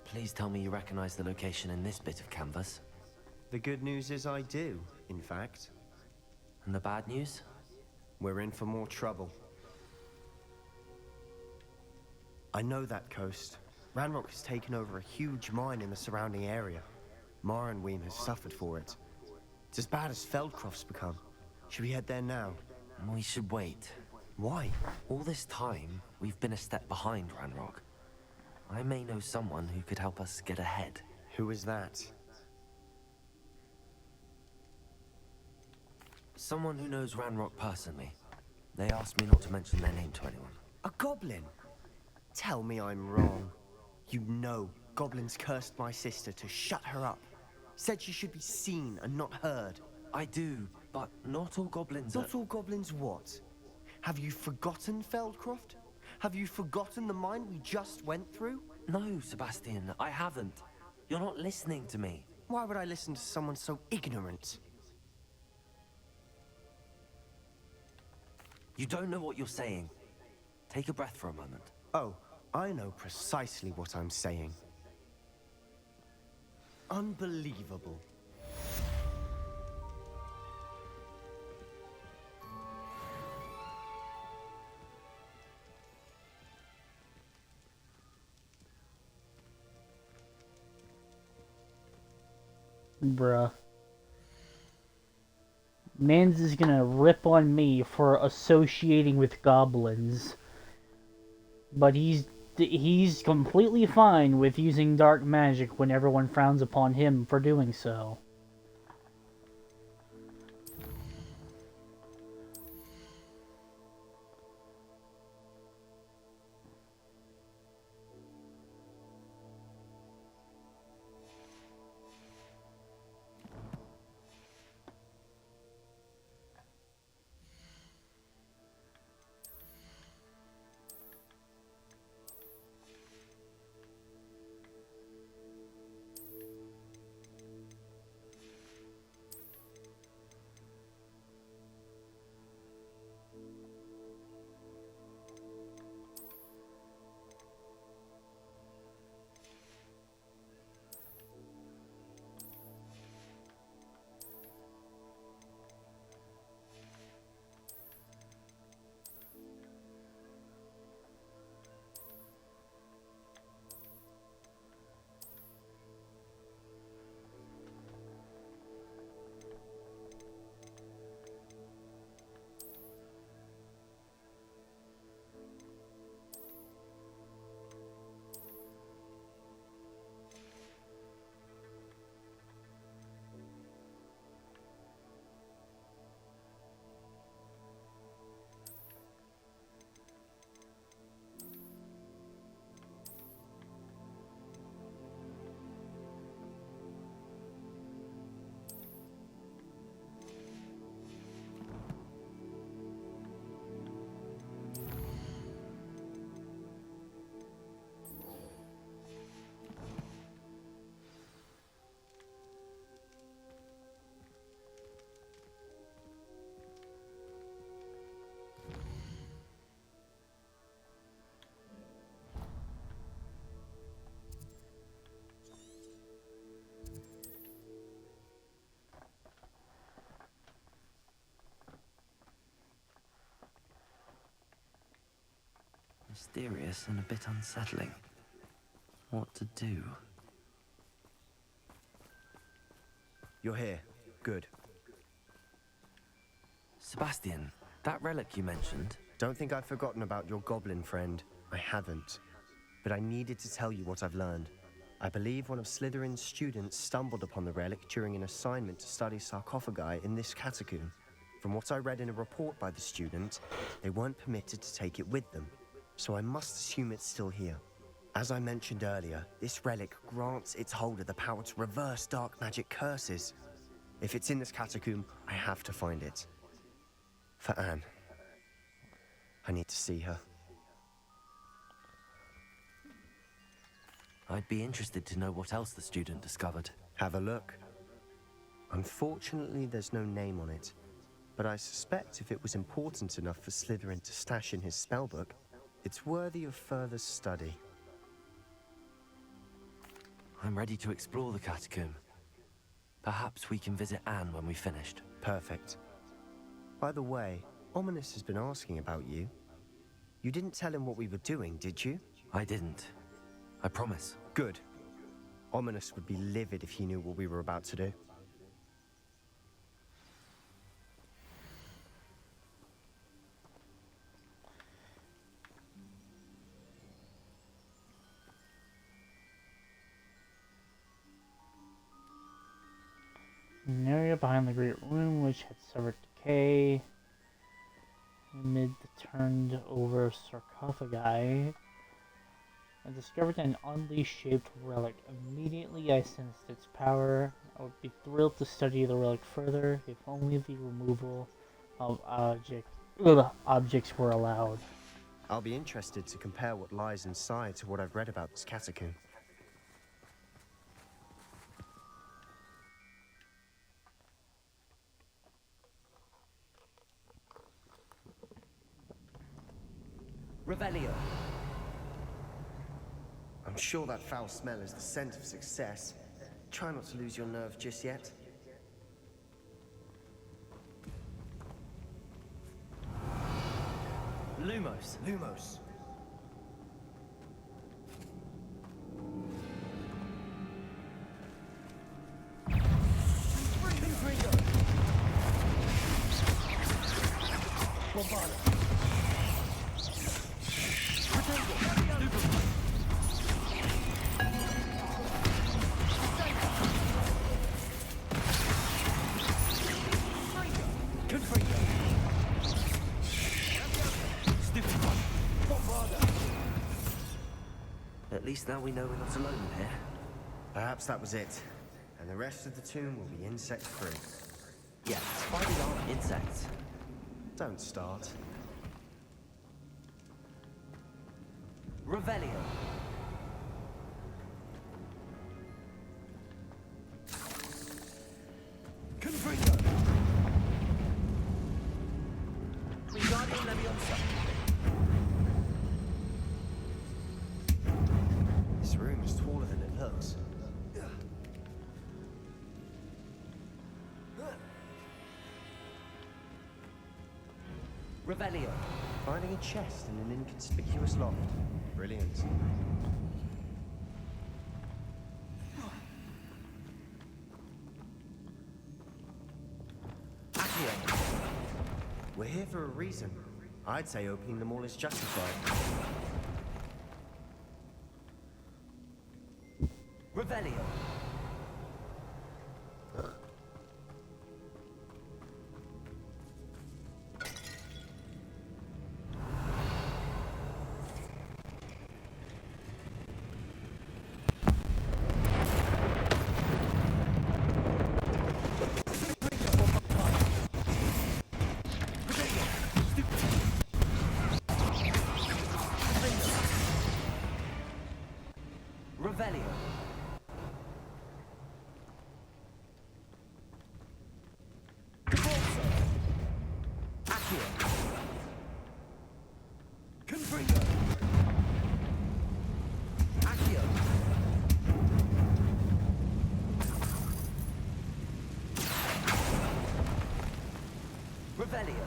Please tell me you recognize the location in this bit of canvas. The good news is I do, in fact. And the bad news? we're in for more trouble. I know that coast. Ranrock has taken over a huge mine in the surrounding area. Morinweem has suffered for it. It's as bad as Feldcroft's become. Should we head there now? We should wait. Why? All this time, we've been a step behind Ranrock. I may know someone who could help us get ahead. Who is that? Someone who knows Ranrock personally. They asked me not to mention their name to anyone. A goblin? Tell me I'm wrong. You know goblins cursed my sister to shut her up. Said she should be seen and not heard. I do, but not all goblins Not all goblins what? Have you forgotten Feldcroft? Have you forgotten the mine we just went through? No, Sebastian, I haven't. You're not listening to me. Why would I listen to someone so ignorant? You don't know what you're saying. Take a breath for a moment. Oh, I know precisely what I'm saying. Unbelievable. Bruh. Mans is gonna rip on me for associating with goblins. But he's completely fine with using dark magic when everyone frowns upon him for doing so. Mysterious and a bit unsettling. What to do? You're here. Good. Sebastian, that relic you mentioned... Don't think I've forgotten about your goblin friend. I haven't. But I needed to tell you what I've learned. I believe one of Slytherin's students stumbled upon the relic during an assignment to study sarcophagi in this catacomb. From what I read in a report by the student, they weren't permitted to take it with them. So I must assume it's still here. As I mentioned earlier, this relic grants its holder the power to reverse dark magic curses. If it's in this catacomb, I have to find it. For Anne. I need to see her. I'd be interested to know what else the student discovered. Have a look. Unfortunately, there's no name on it. But I suspect if it was important enough for Slytherin to stash in his spellbook, it's worthy of further study. I'm ready to explore the catacomb. Perhaps we can visit Anne when we've finished. Perfect. By the way, Ominous has been asking about you. You didn't tell him what we were doing, did you? I didn't. I promise. Good. Ominous would be livid if he knew what we were about to do. An area behind the great room which had suffered decay amid the turned over sarcophagi. I discovered an oddly shaped relic. Immediately I sensed its power. I would be thrilled to study the relic further if only the removal of objects were allowed. I'll be interested to compare what lies inside to what I've read about this catacomb. Revelio. I'm sure that foul smell is the scent of success. Try not to lose your nerve just yet. Lumos. Lumos. At least now we know we're not alone here. Perhaps that was it. And the rest of the tomb will be insect-free. Yeah, spiders aren't insects. Don't start. Revelio. Confringo. Wingardium Leviosa. This room is taller than it looks. Revelio. Finding a chest in an inconspicuous loft. Brilliant. Accio. We're here for a reason. I'd say opening them all is justified. Revelio. Revelio. Convulso. Accio. Confringo. Accio. Revelio.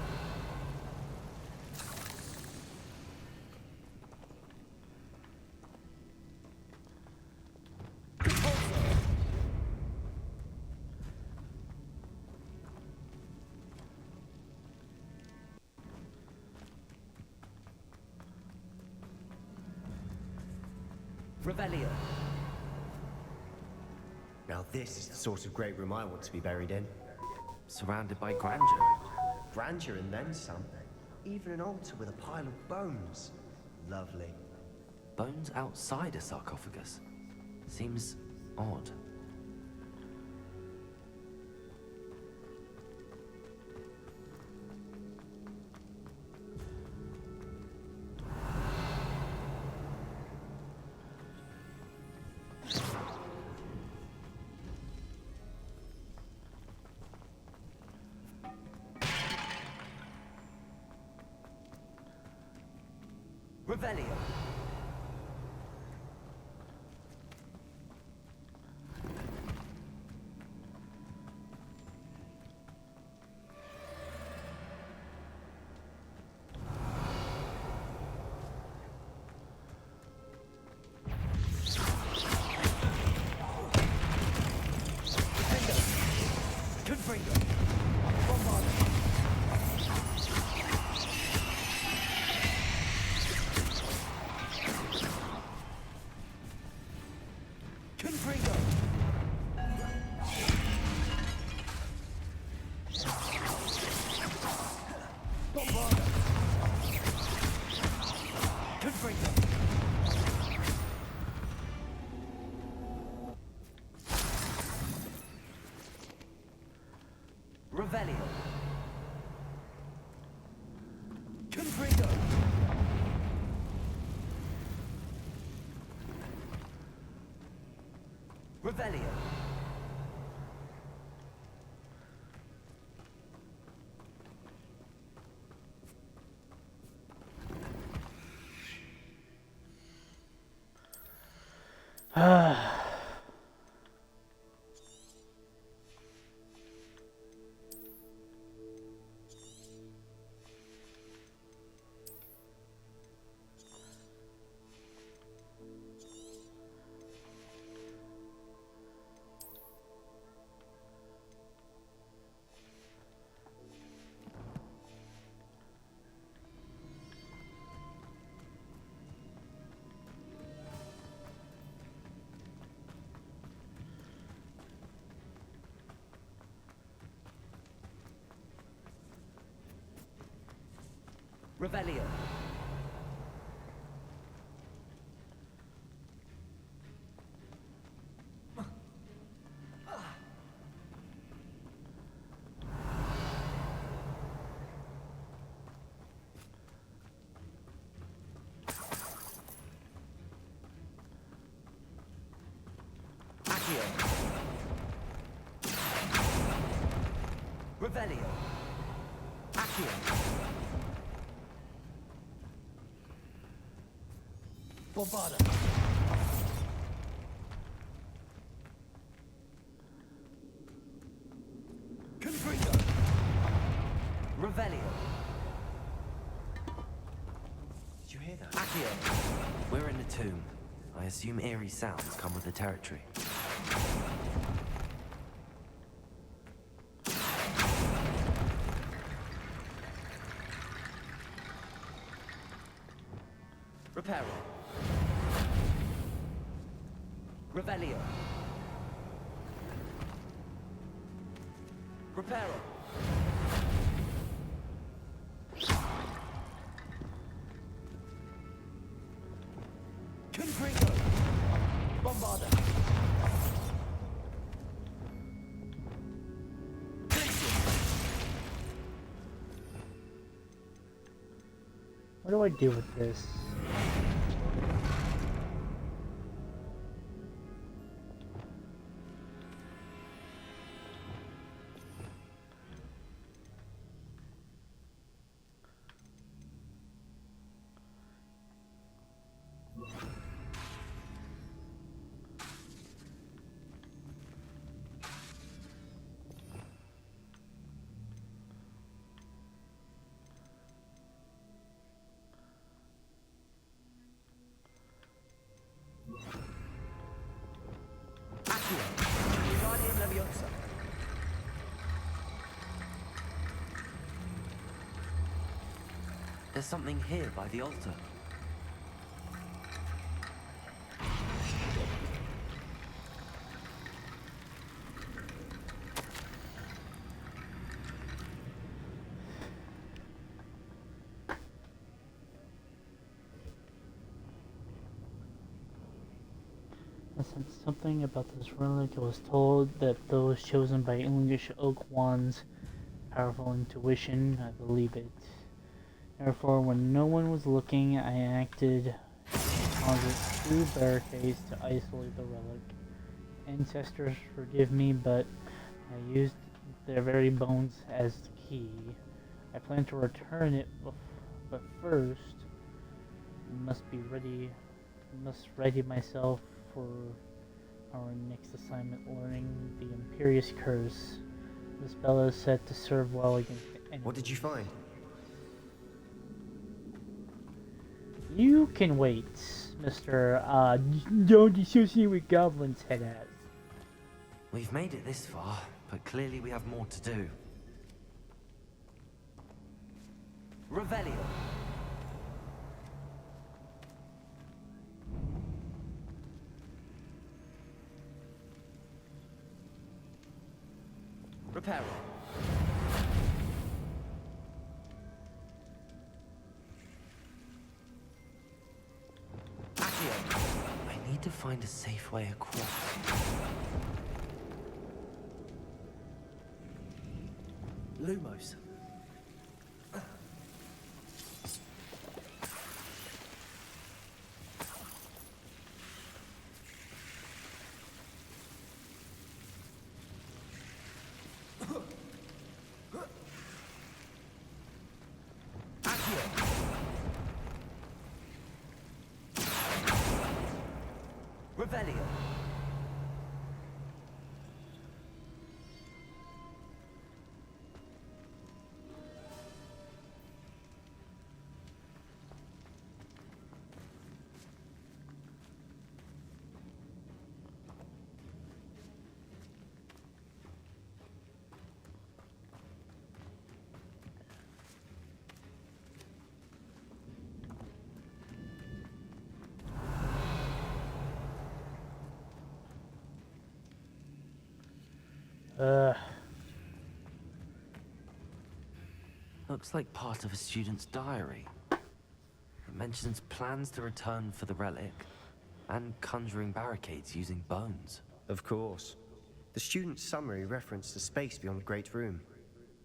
Revelio. Now this is the sort of great room I want to be buried in. Surrounded by grandeur. Grandeur and then some. Even an altar with a pile of bones. Lovely. Bones outside a sarcophagus. Seems odd. Revelio. Revelio. Revelio. Accio. Revelio. Accio. Bombarda. Confringo. Revelio. Did you hear that? Accio. We're in the tomb. I assume eerie sounds come with the territory. Reparo. Revelio. Reparo. Confringo. Bombarda. What do I do with this? There's something here by the altar. Something about this relic. I was told that those chosen by English Oak One's powerful intuition. I believe it. Therefore, when no one was looking, I acted on the 2 barricades to isolate the relic. Ancestors, forgive me, but I used their very bones as the key. I plan to return it, but first, must ready myself for our next assignment, learning the Imperious Curse. The spell is set to serve well against enemies. What did you find? You can wait, Mr. Don't associate with goblins, head ass. We've made it this far, but clearly we have more to do. Revelio. Reparo. Accio. I need to find a safe way across. Lumos. Revelio. Looks like part of a student's diary. It mentions plans to return for the relic and conjuring barricades using bones. Of course. The student's summary referenced the space beyond the Great Room,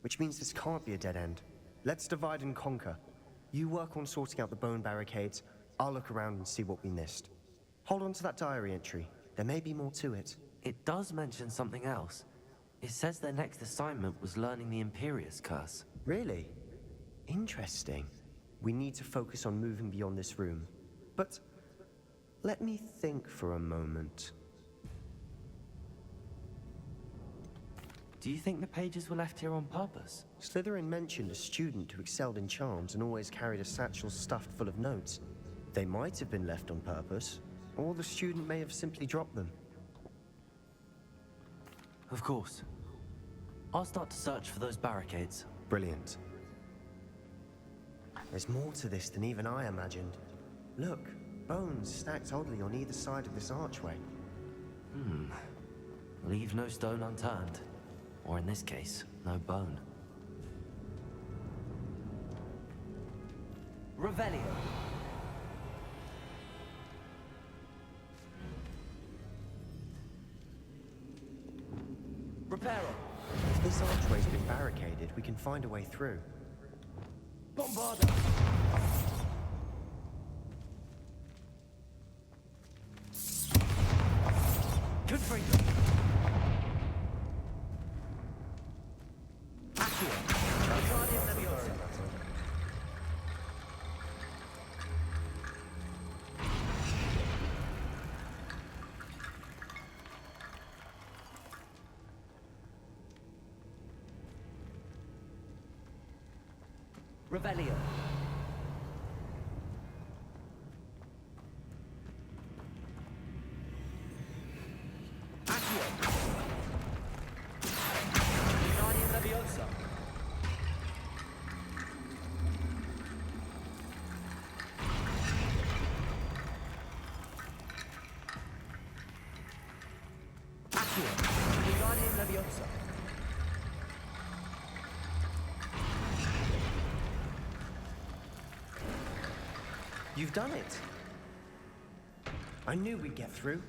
which means this can't be a dead end. Let's divide and conquer. You work on sorting out the bone barricades, I'll look around and see what we missed. Hold on to that diary entry. There may be more to it. It does mention something else. It says their next assignment was learning the Imperius Curse. Really? Interesting. We need to focus on moving beyond this room. But let me think for a moment. Do you think the pages were left here on purpose? Slytherin mentioned a student who excelled in charms and always carried a satchel stuffed full of notes. They might have been left on purpose, or the student may have simply dropped them. Of course. I'll start to search for those barricades. Brilliant. There's more to this than even I imagined. Look, bones stacked oddly on either side of this archway. Leave no stone unturned. Or in this case, no bone. Revelio. Reparo. If this archway's been barricaded, we can find a way through. Bombarda. Good freedom. Revelio. Accio. Guardian Leviosa. Accio. Guardian Leviosa. You've done it. I knew we'd get through.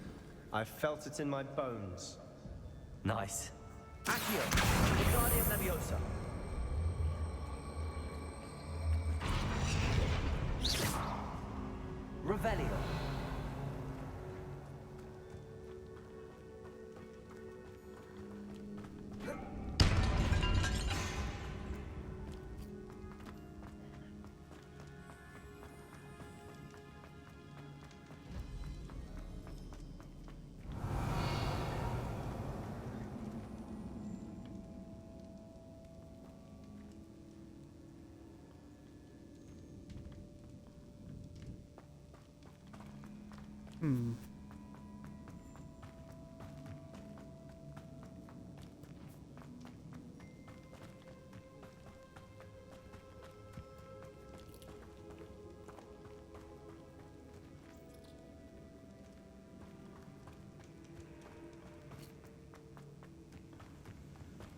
I felt it in my bones. Nice. Accio. Guardian Leviosa. Revelio.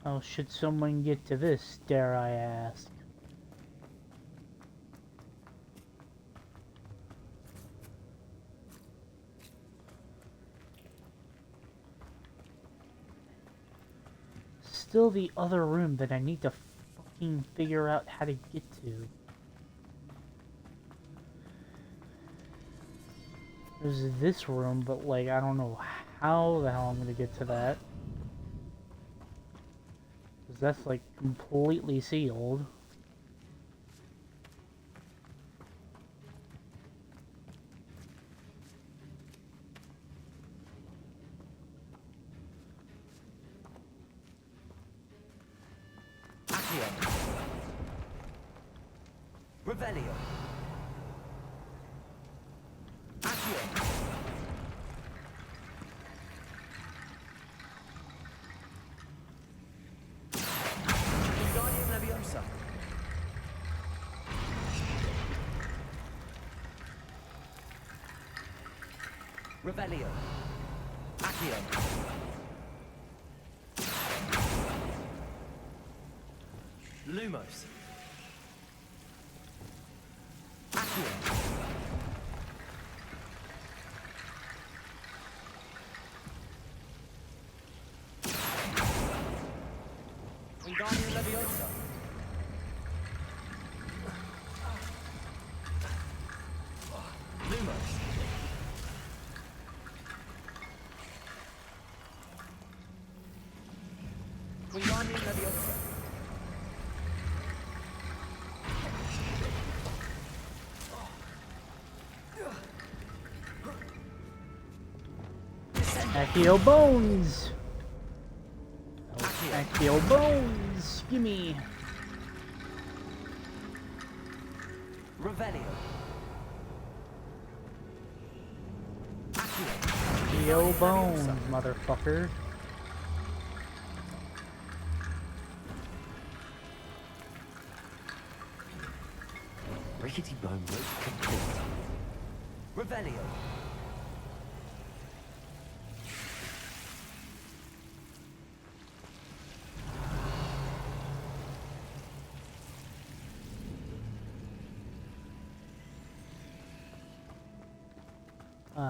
How should someone get to this, dare I ask? Still the other room that I need to fucking figure out how to get to. There's this room, but like, I don't know how the hell I'm gonna get to that. Because that's like completely sealed. Revelio. Accio. Wingardium Leviosa. Revelio. Accio. Lumos. Accio. Wingardium Leviosa. Lumos. Wingardium Leviosa. Accio Bones! Accio Bones! Gimme! Revelio. Accio Bones, motherfucker. Rickety Bone Road complete. Revelio.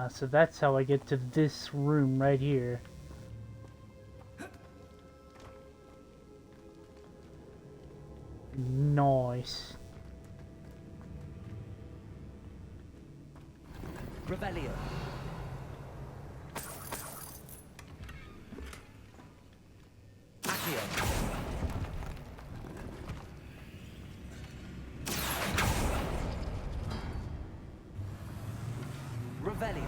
So that's how I get to this room right here. Nice. Revelio. Accio. Revelio.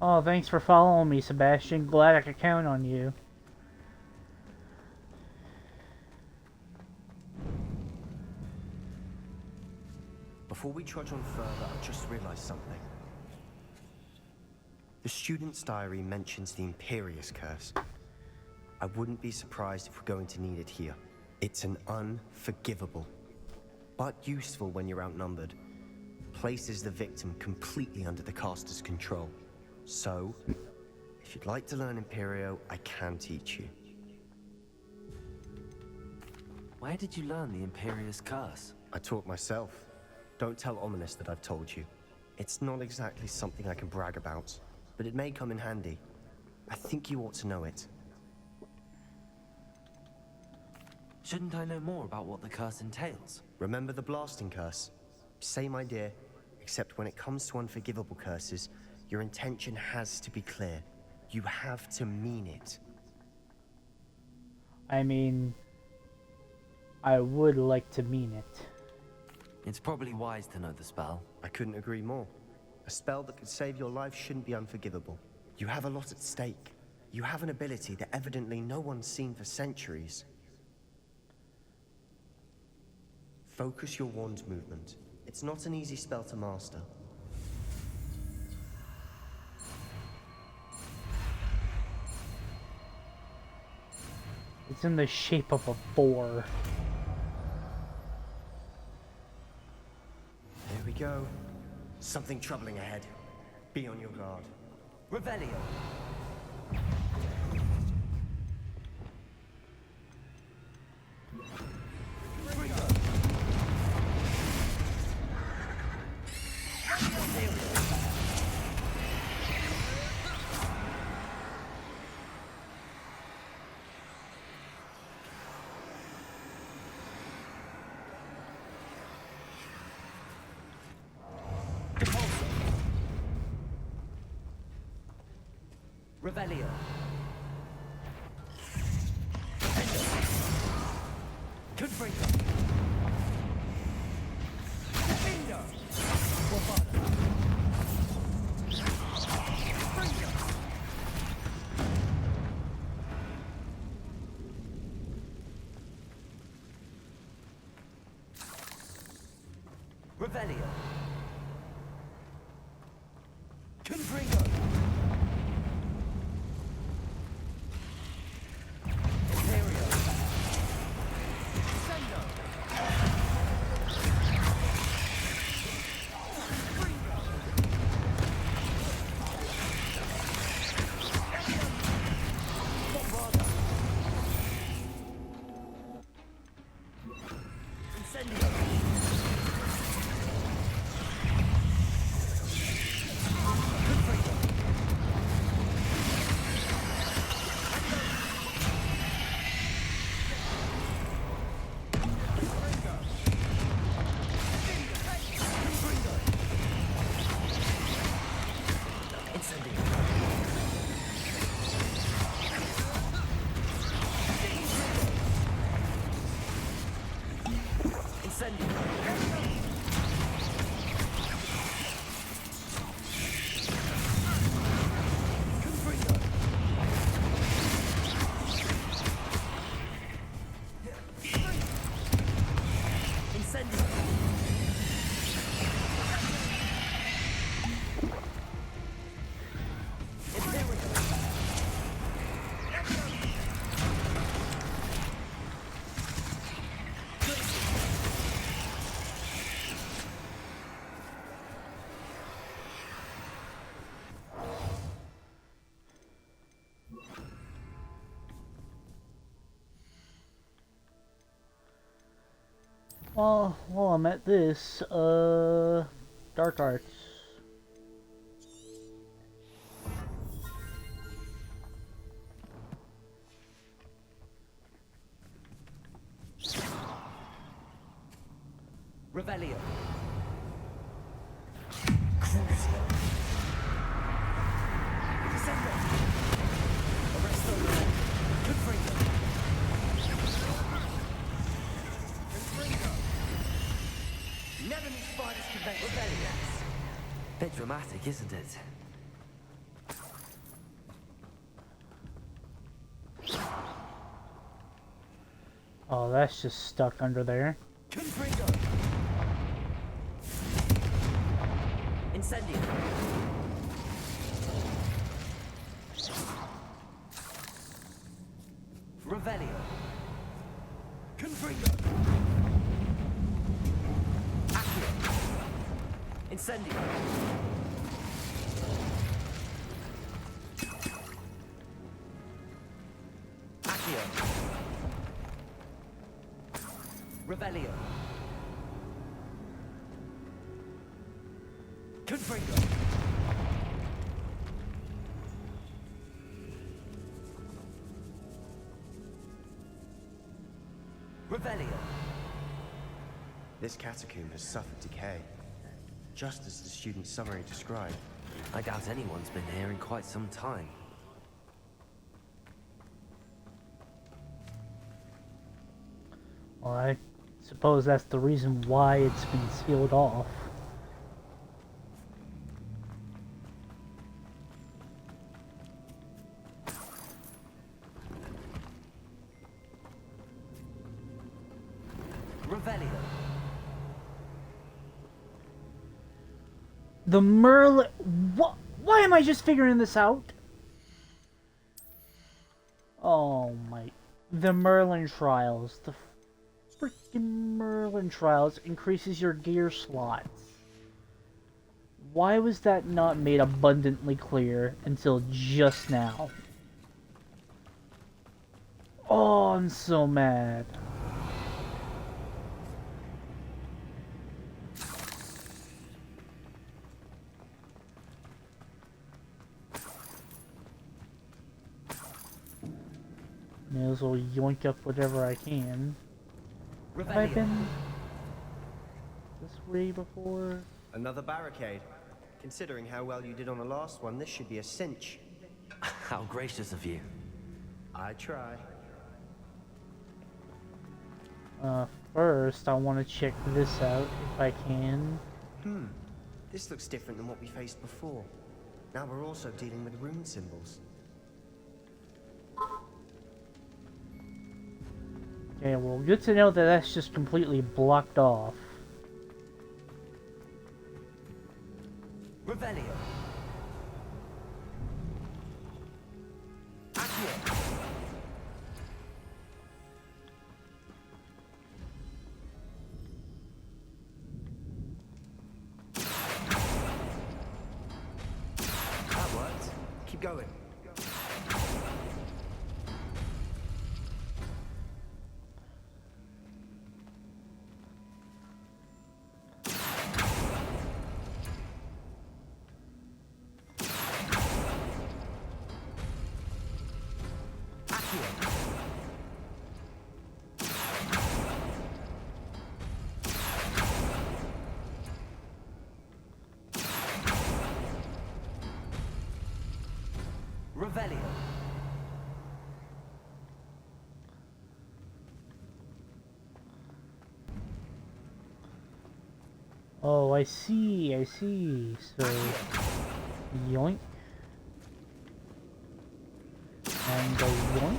Oh, thanks for following me, Sebastian. Glad I could count on you. Before we trudge on further, I've just realized something. The student's diary mentions the Imperious Curse. I wouldn't be surprised if we're going to need it here. It's an unforgivable, but useful when you're outnumbered. Places the victim completely under the caster's control. So, if you'd like to learn Imperio, I can teach you. Where did you learn the Imperious Curse? I taught myself. Don't tell Ominous that I've told you. It's not exactly something I can brag about, but it may come in handy. I think you ought to know it. Shouldn't I know more about what the curse entails? Remember the blasting curse? Same idea, except when it comes to unforgivable curses, your intention has to be clear. You have to mean it. I mean, I would like to mean it. It's probably wise to know the spell. I couldn't agree more. A spell that could save your life shouldn't be unforgivable. You have a lot at stake. You have an ability that evidently no one's seen for centuries. Focus your wand movement. It's not an easy spell to master. It's in the shape of a boar. Here we go. Something troubling ahead. Be on your guard. Revelio. Revelio. Confringo. Defender. Bravado. Confringo. Well, while I'm at this, dark arts. Revelio. Never knew spiders could make rebellions. Bit dramatic, isn't it? Oh, that's just stuck under there. Confringo. Incendio. Revelio. Confringo. Accio. Incendio. Accio. Revelio. Confringo. Revelio. This catacomb has suffered decay, just as the student's summary described. I doubt anyone's been here in quite some time. Well, I suppose that's the reason why it's been sealed off. Revelio. The Merlin... What? Why am I just figuring this out? Oh my... The Merlin Trials. The freaking Merlin Trials increases your gear slots. Why was that not made abundantly clear until just now? Oh, I'm so mad. May as well yoink up whatever I can. Have I been this way before? Another barricade. Considering how well you did on the last one, this should be a cinch. How gracious of you. I try. First I want to check this out if I can. This looks different than what we faced before. Now we're also dealing with rune symbols. Okay, well, good to know that that's just completely blocked off. Revelio. Accio. That worked. Keep going. Revelio. Oh, I see, I see. So, yoink. And a yoink.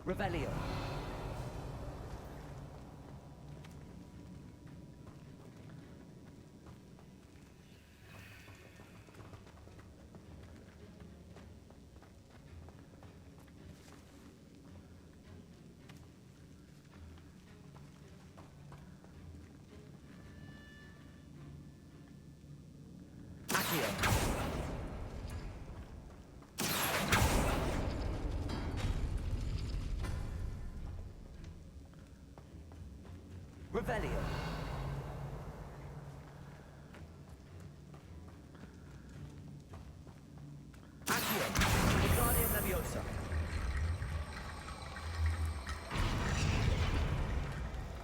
Revelio. Accio. Revelio. Accio. Wingardium Leviosa.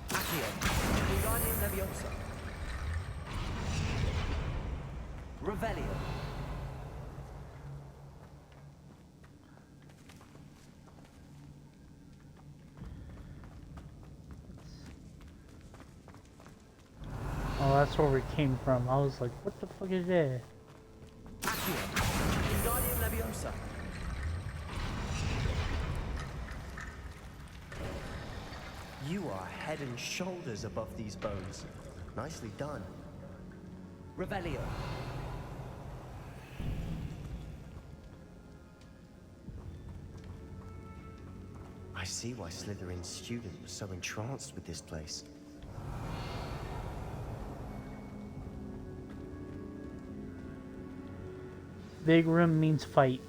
Accio. Wingardium Leviosa. Revelio. Oh, that's where we came from. I was like, what the fuck is that? Accio. Wingardium Leviosa. You are head and shoulders above these bones. Nicely done. Revelio. I see why Slytherin's student was so entranced with this place. Big room means fight.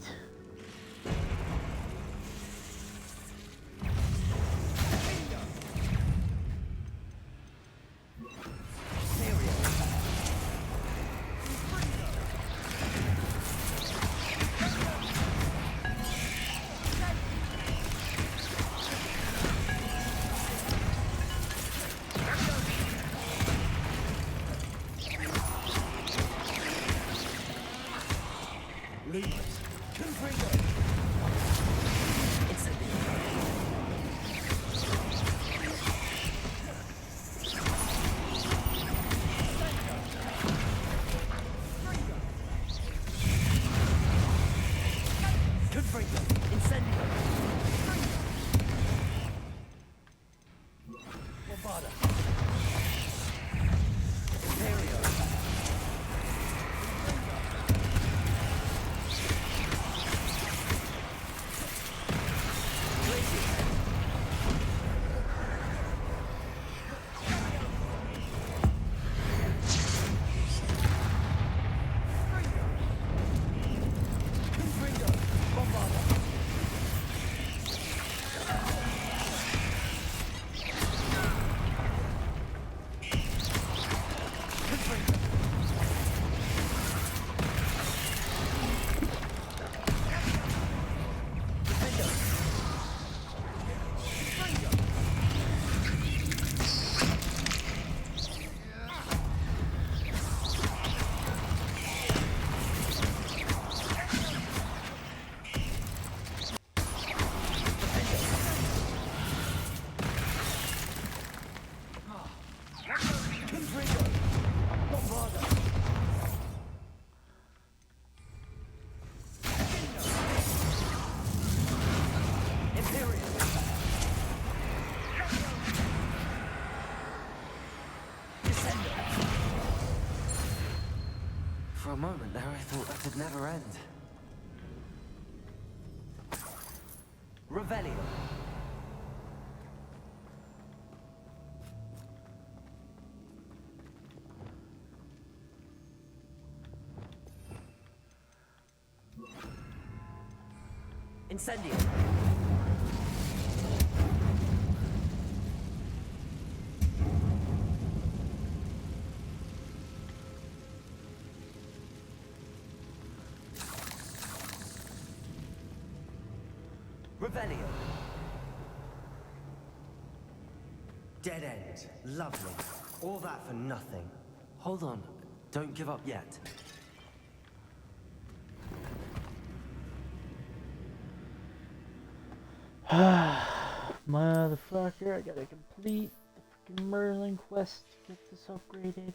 For a moment there, I thought that could never end. Revelio. Incendio. Revelio. Dead end. Lovely. All that for nothing. Hold on. Don't give up yet. Motherfucker, I gotta complete the freaking Merlin quest to get this upgraded.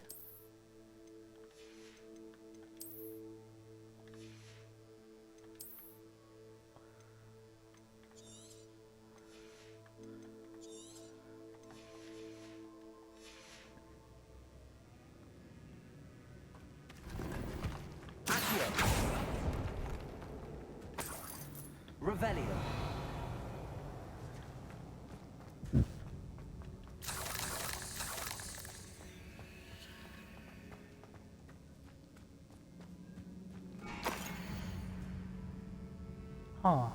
Revelio. Huh.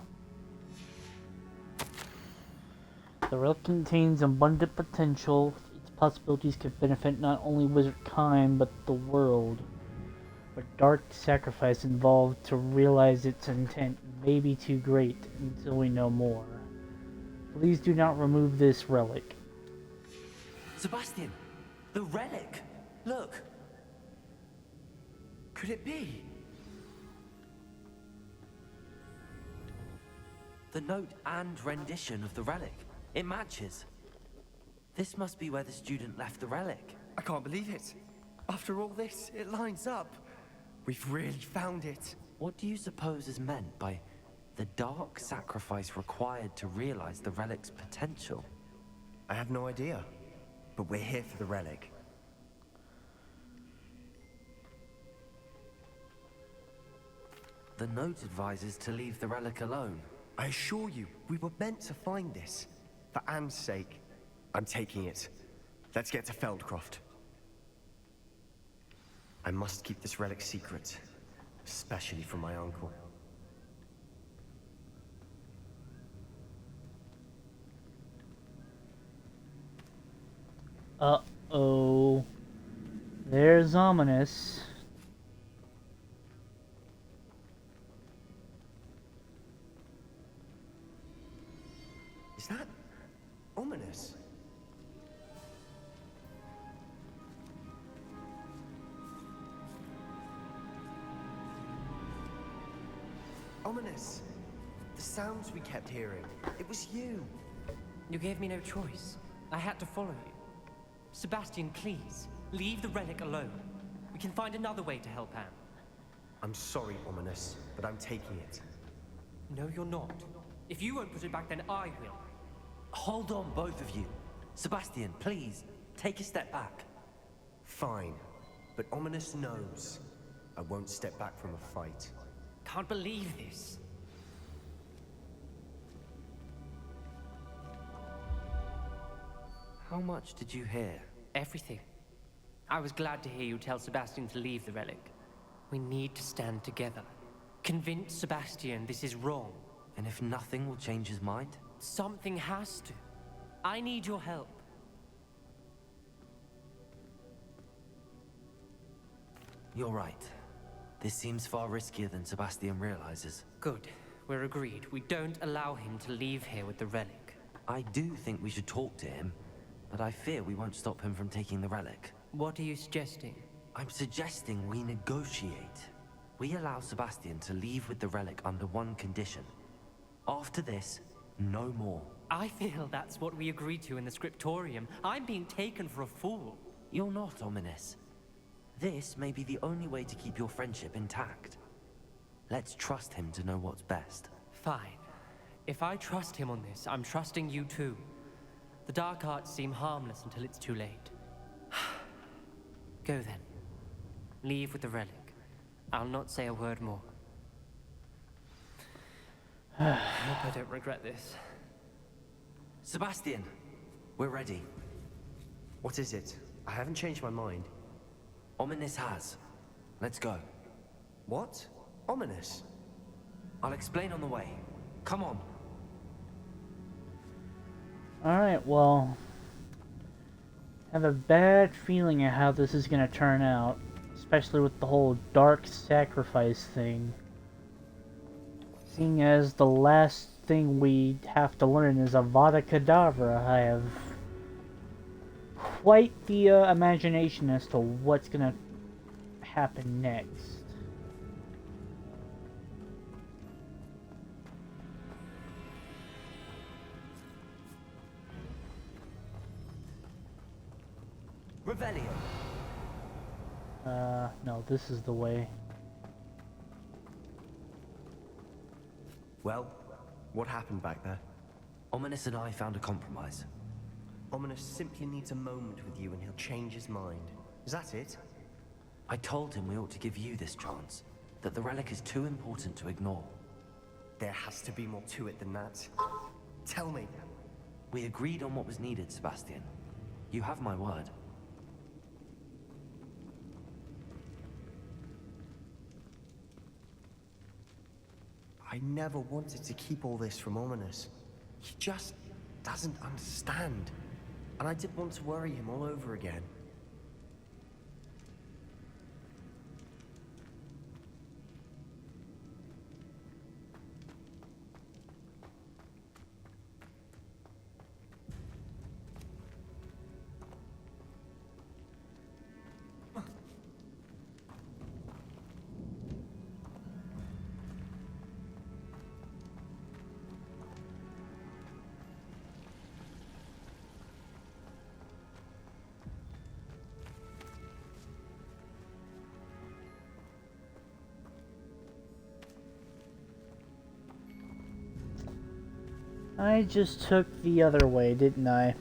The relic contains abundant potential. Its possibilities could benefit not only wizard kind, but the world. But dark sacrifice involved to realize its intent may be too great until we know more. Please do not remove this relic. Sebastian! The relic! Look! Could it be? The note and rendition of the relic. It matches. This must be where the student left the relic. I can't believe it. After all this, it lines up. We've really found it. What do you suppose is meant by the dark sacrifice required to realize the relic's potential? I have no idea, but we're here for the relic. The note advises to leave the relic alone. I assure you, we were meant to find this. For Anne's sake. I'm taking it. Let's get to Feldcroft. I must keep this relic secret, especially from my uncle. Uh-oh. There's ominous. Is that ominous? Ominous. The sounds we kept hearing. It was you. You gave me no choice. I had to follow you. Sebastian, please, leave the relic alone. We can find another way to help Anne. I'm sorry, Ominous, but I'm taking it. No, you're not. If you won't put it back, then I will. Hold on, both of you. Sebastian, please, take a step back. Fine, but Ominous knows. I won't step back from a fight. Can't believe this. How much did you hear? Everything. I was glad to hear you tell Sebastian to leave the relic. We need to stand together. Convince Sebastian this is wrong. And if nothing will change his mind? Something has to. I need your help. You're right. This seems far riskier than Sebastian realizes. Good. We're agreed. We don't allow him to leave here with the relic. I do think we should talk to him, but I fear we won't stop him from taking the relic. What are you suggesting? I'm suggesting we negotiate. We allow Sebastian to leave with the relic under one condition. After this, no more. I feel that's what we agreed to in the scriptorium. I'm being taken for a fool. You're not, Ominous. This may be the only way to keep your friendship intact. Let's trust him to know what's best. Fine. If I trust him on this, I'm trusting you too. The dark arts seem harmless until it's too late. Go then. Leave with the relic. I'll not say a word more. I hope I don't regret this. Sebastian, we're ready. What is it? I haven't changed my mind. Ominous has. Let's go. What? Ominous? I'll explain on the way. Come on. Alright, well, I have a bad feeling of how this is going to turn out, especially with the whole dark sacrifice thing. Seeing as the last thing we have to learn is Avada Kedavra, I have quite the imagination as to what's going to happen next. Revelio. No, this is the way. Well, what happened back there? Ominous and I found a compromise. Ominous simply needs a moment with you and he'll change his mind. Is that it? I told him we ought to give you this chance, that the relic is too important to ignore. There has to be more to it than that. Tell me. We agreed on what was needed, Sebastian. You have my word. I never wanted to keep all this from Ominous. He just doesn't understand. and I didn't want to worry him all over again. I just took the other way, didn't I?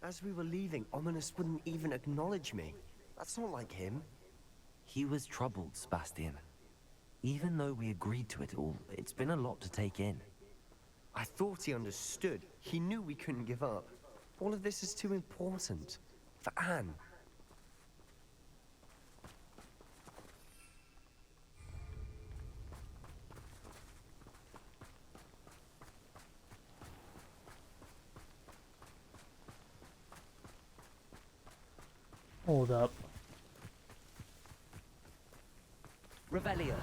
As we were leaving, Ominous wouldn't even acknowledge me. That's not like him. He was troubled, Sebastian. Even though we agreed to it all, it's been a lot to take in. I thought he understood. He knew we couldn't give up. All of this is too important. For Anne. Hold up. Revelio.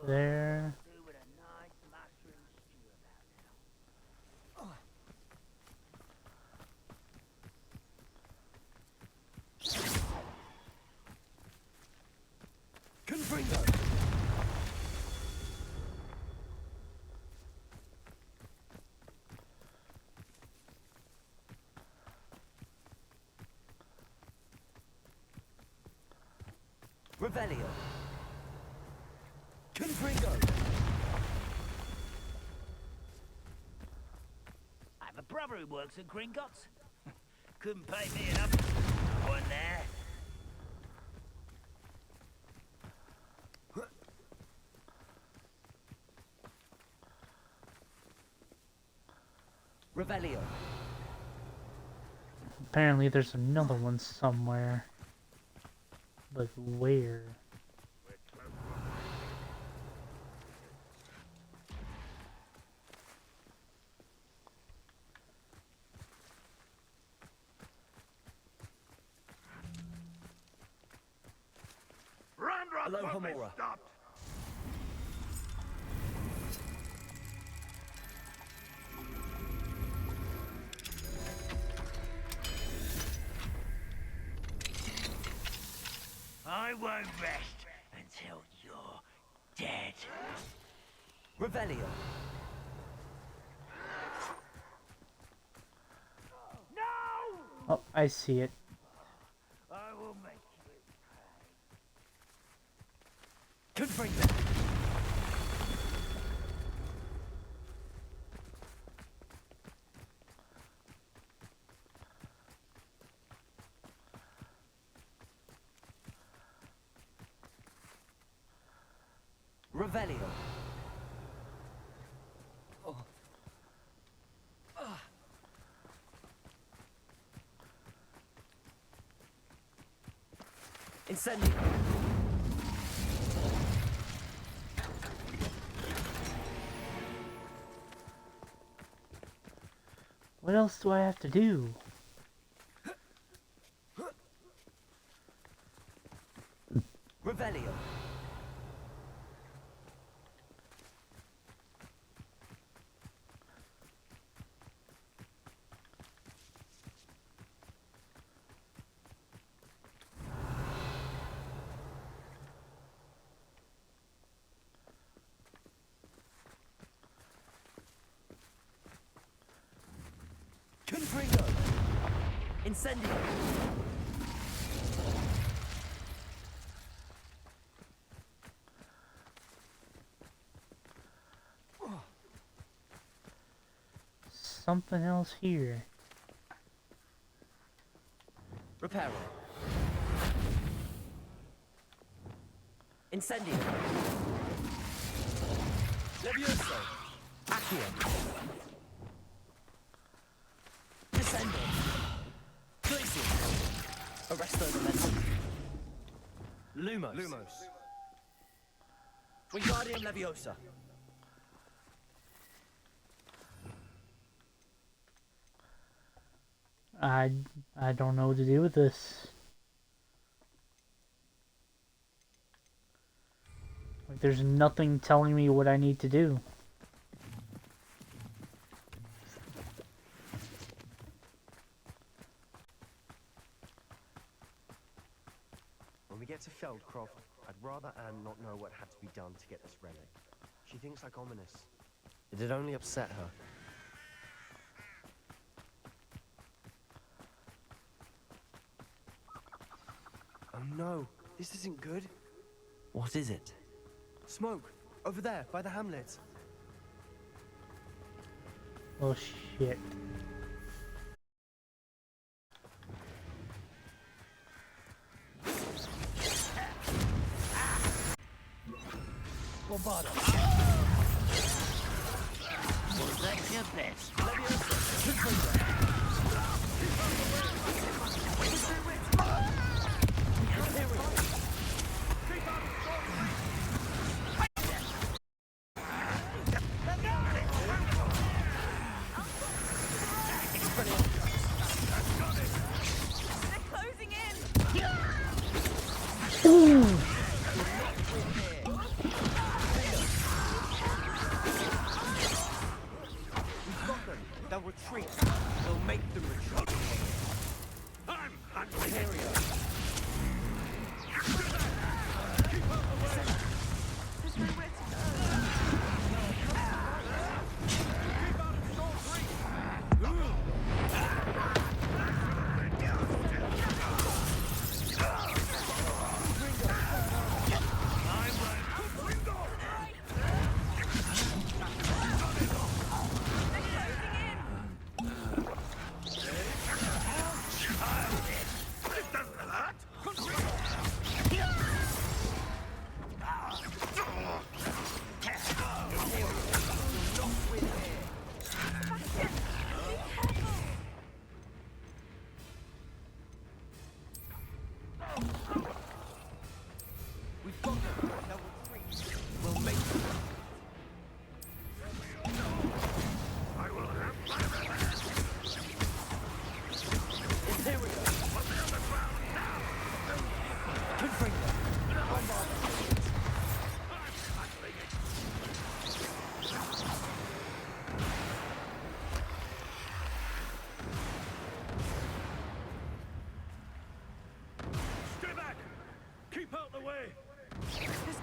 There. Confringo! Revelio. Confringo! I have a brother who works at Gringotts. Couldn't pay me enough. One there. Revelio. Apparently there's another one somewhere. But where? Hello, Homora. Stopped. I won't rest until you're dead. Revelio. No! Oh, I see it. I will make you pay. Confringo. Revelio. Incendio. What else do I have to do? Revelio. Confringo. Incendio. Something else here. Reparo. Incendio. Levioso. Accio. Descendo. Glacium. Arresto momentum. Lumos. Wingardium Leviosa. I don't know what to do with this. Like, there's nothing telling me what I need to do. When we get to Feldcroft, I'd rather Anne not know what had to be done to get this relic. She thinks like ominous. It'd only upset her. Oh no, this isn't good. What is it? Smoke! Over there, by the hamlet. Oh shit. Bombardo. Protect your best. They'll retreat. They'll make them retreat. I'm Ontario. Stay back! Keep out the way! This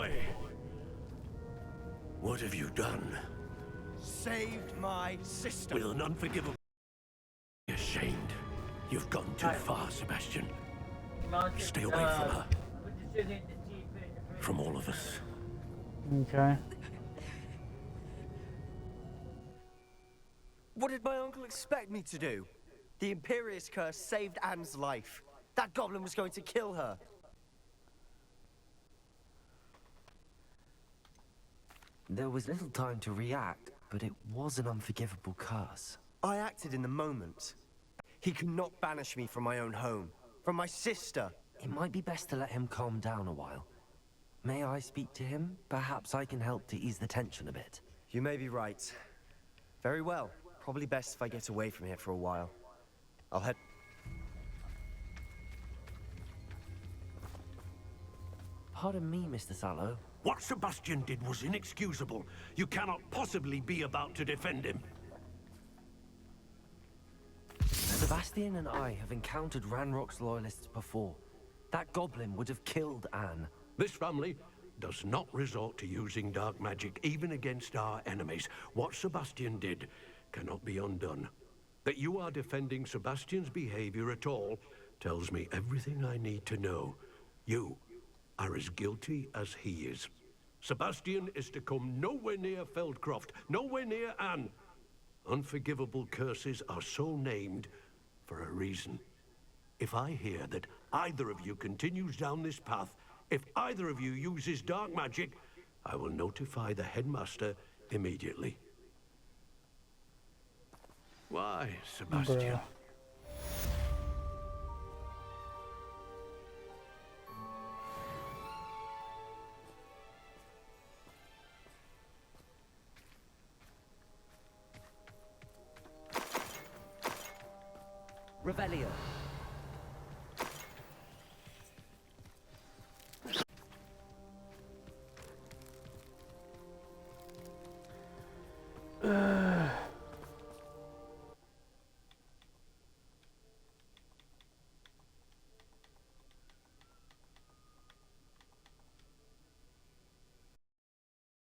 boy! What have you done? Saved my sister. With an unforgivable... Ashamed. You've gone too far, Sebastian. Stay away from her. From all of us. Okay. What did my uncle expect me to do? The Imperious curse saved Anne's life. That goblin was going to kill her. There was little time to react, but it was an unforgivable curse. I acted in the moment. He could not banish me from my own home, from my sister. It might be best to let him calm down a while. May I speak to him? Perhaps I can help to ease the tension a bit. You may be right. Very well. Probably best if I get away from here for a while. I'll head... Pardon me, Mr. Sallow. What Sebastian did was inexcusable. You cannot possibly be about to defend him. Sebastian and I have encountered Ranrock's loyalists before. That goblin would have killed Anne. This family does not resort to using dark magic, even against our enemies. What Sebastian did cannot be undone. That you are defending Sebastian's behavior at all tells me everything I need to know. You are as guilty as he is. Sebastian is to come nowhere near Feldcroft, nowhere near Anne. Unforgivable curses are so named for a reason. If I hear that either of you continues down this path, if either of you uses dark magic, I will notify the headmaster immediately. Why, Sebastian? Bruh. Revelio.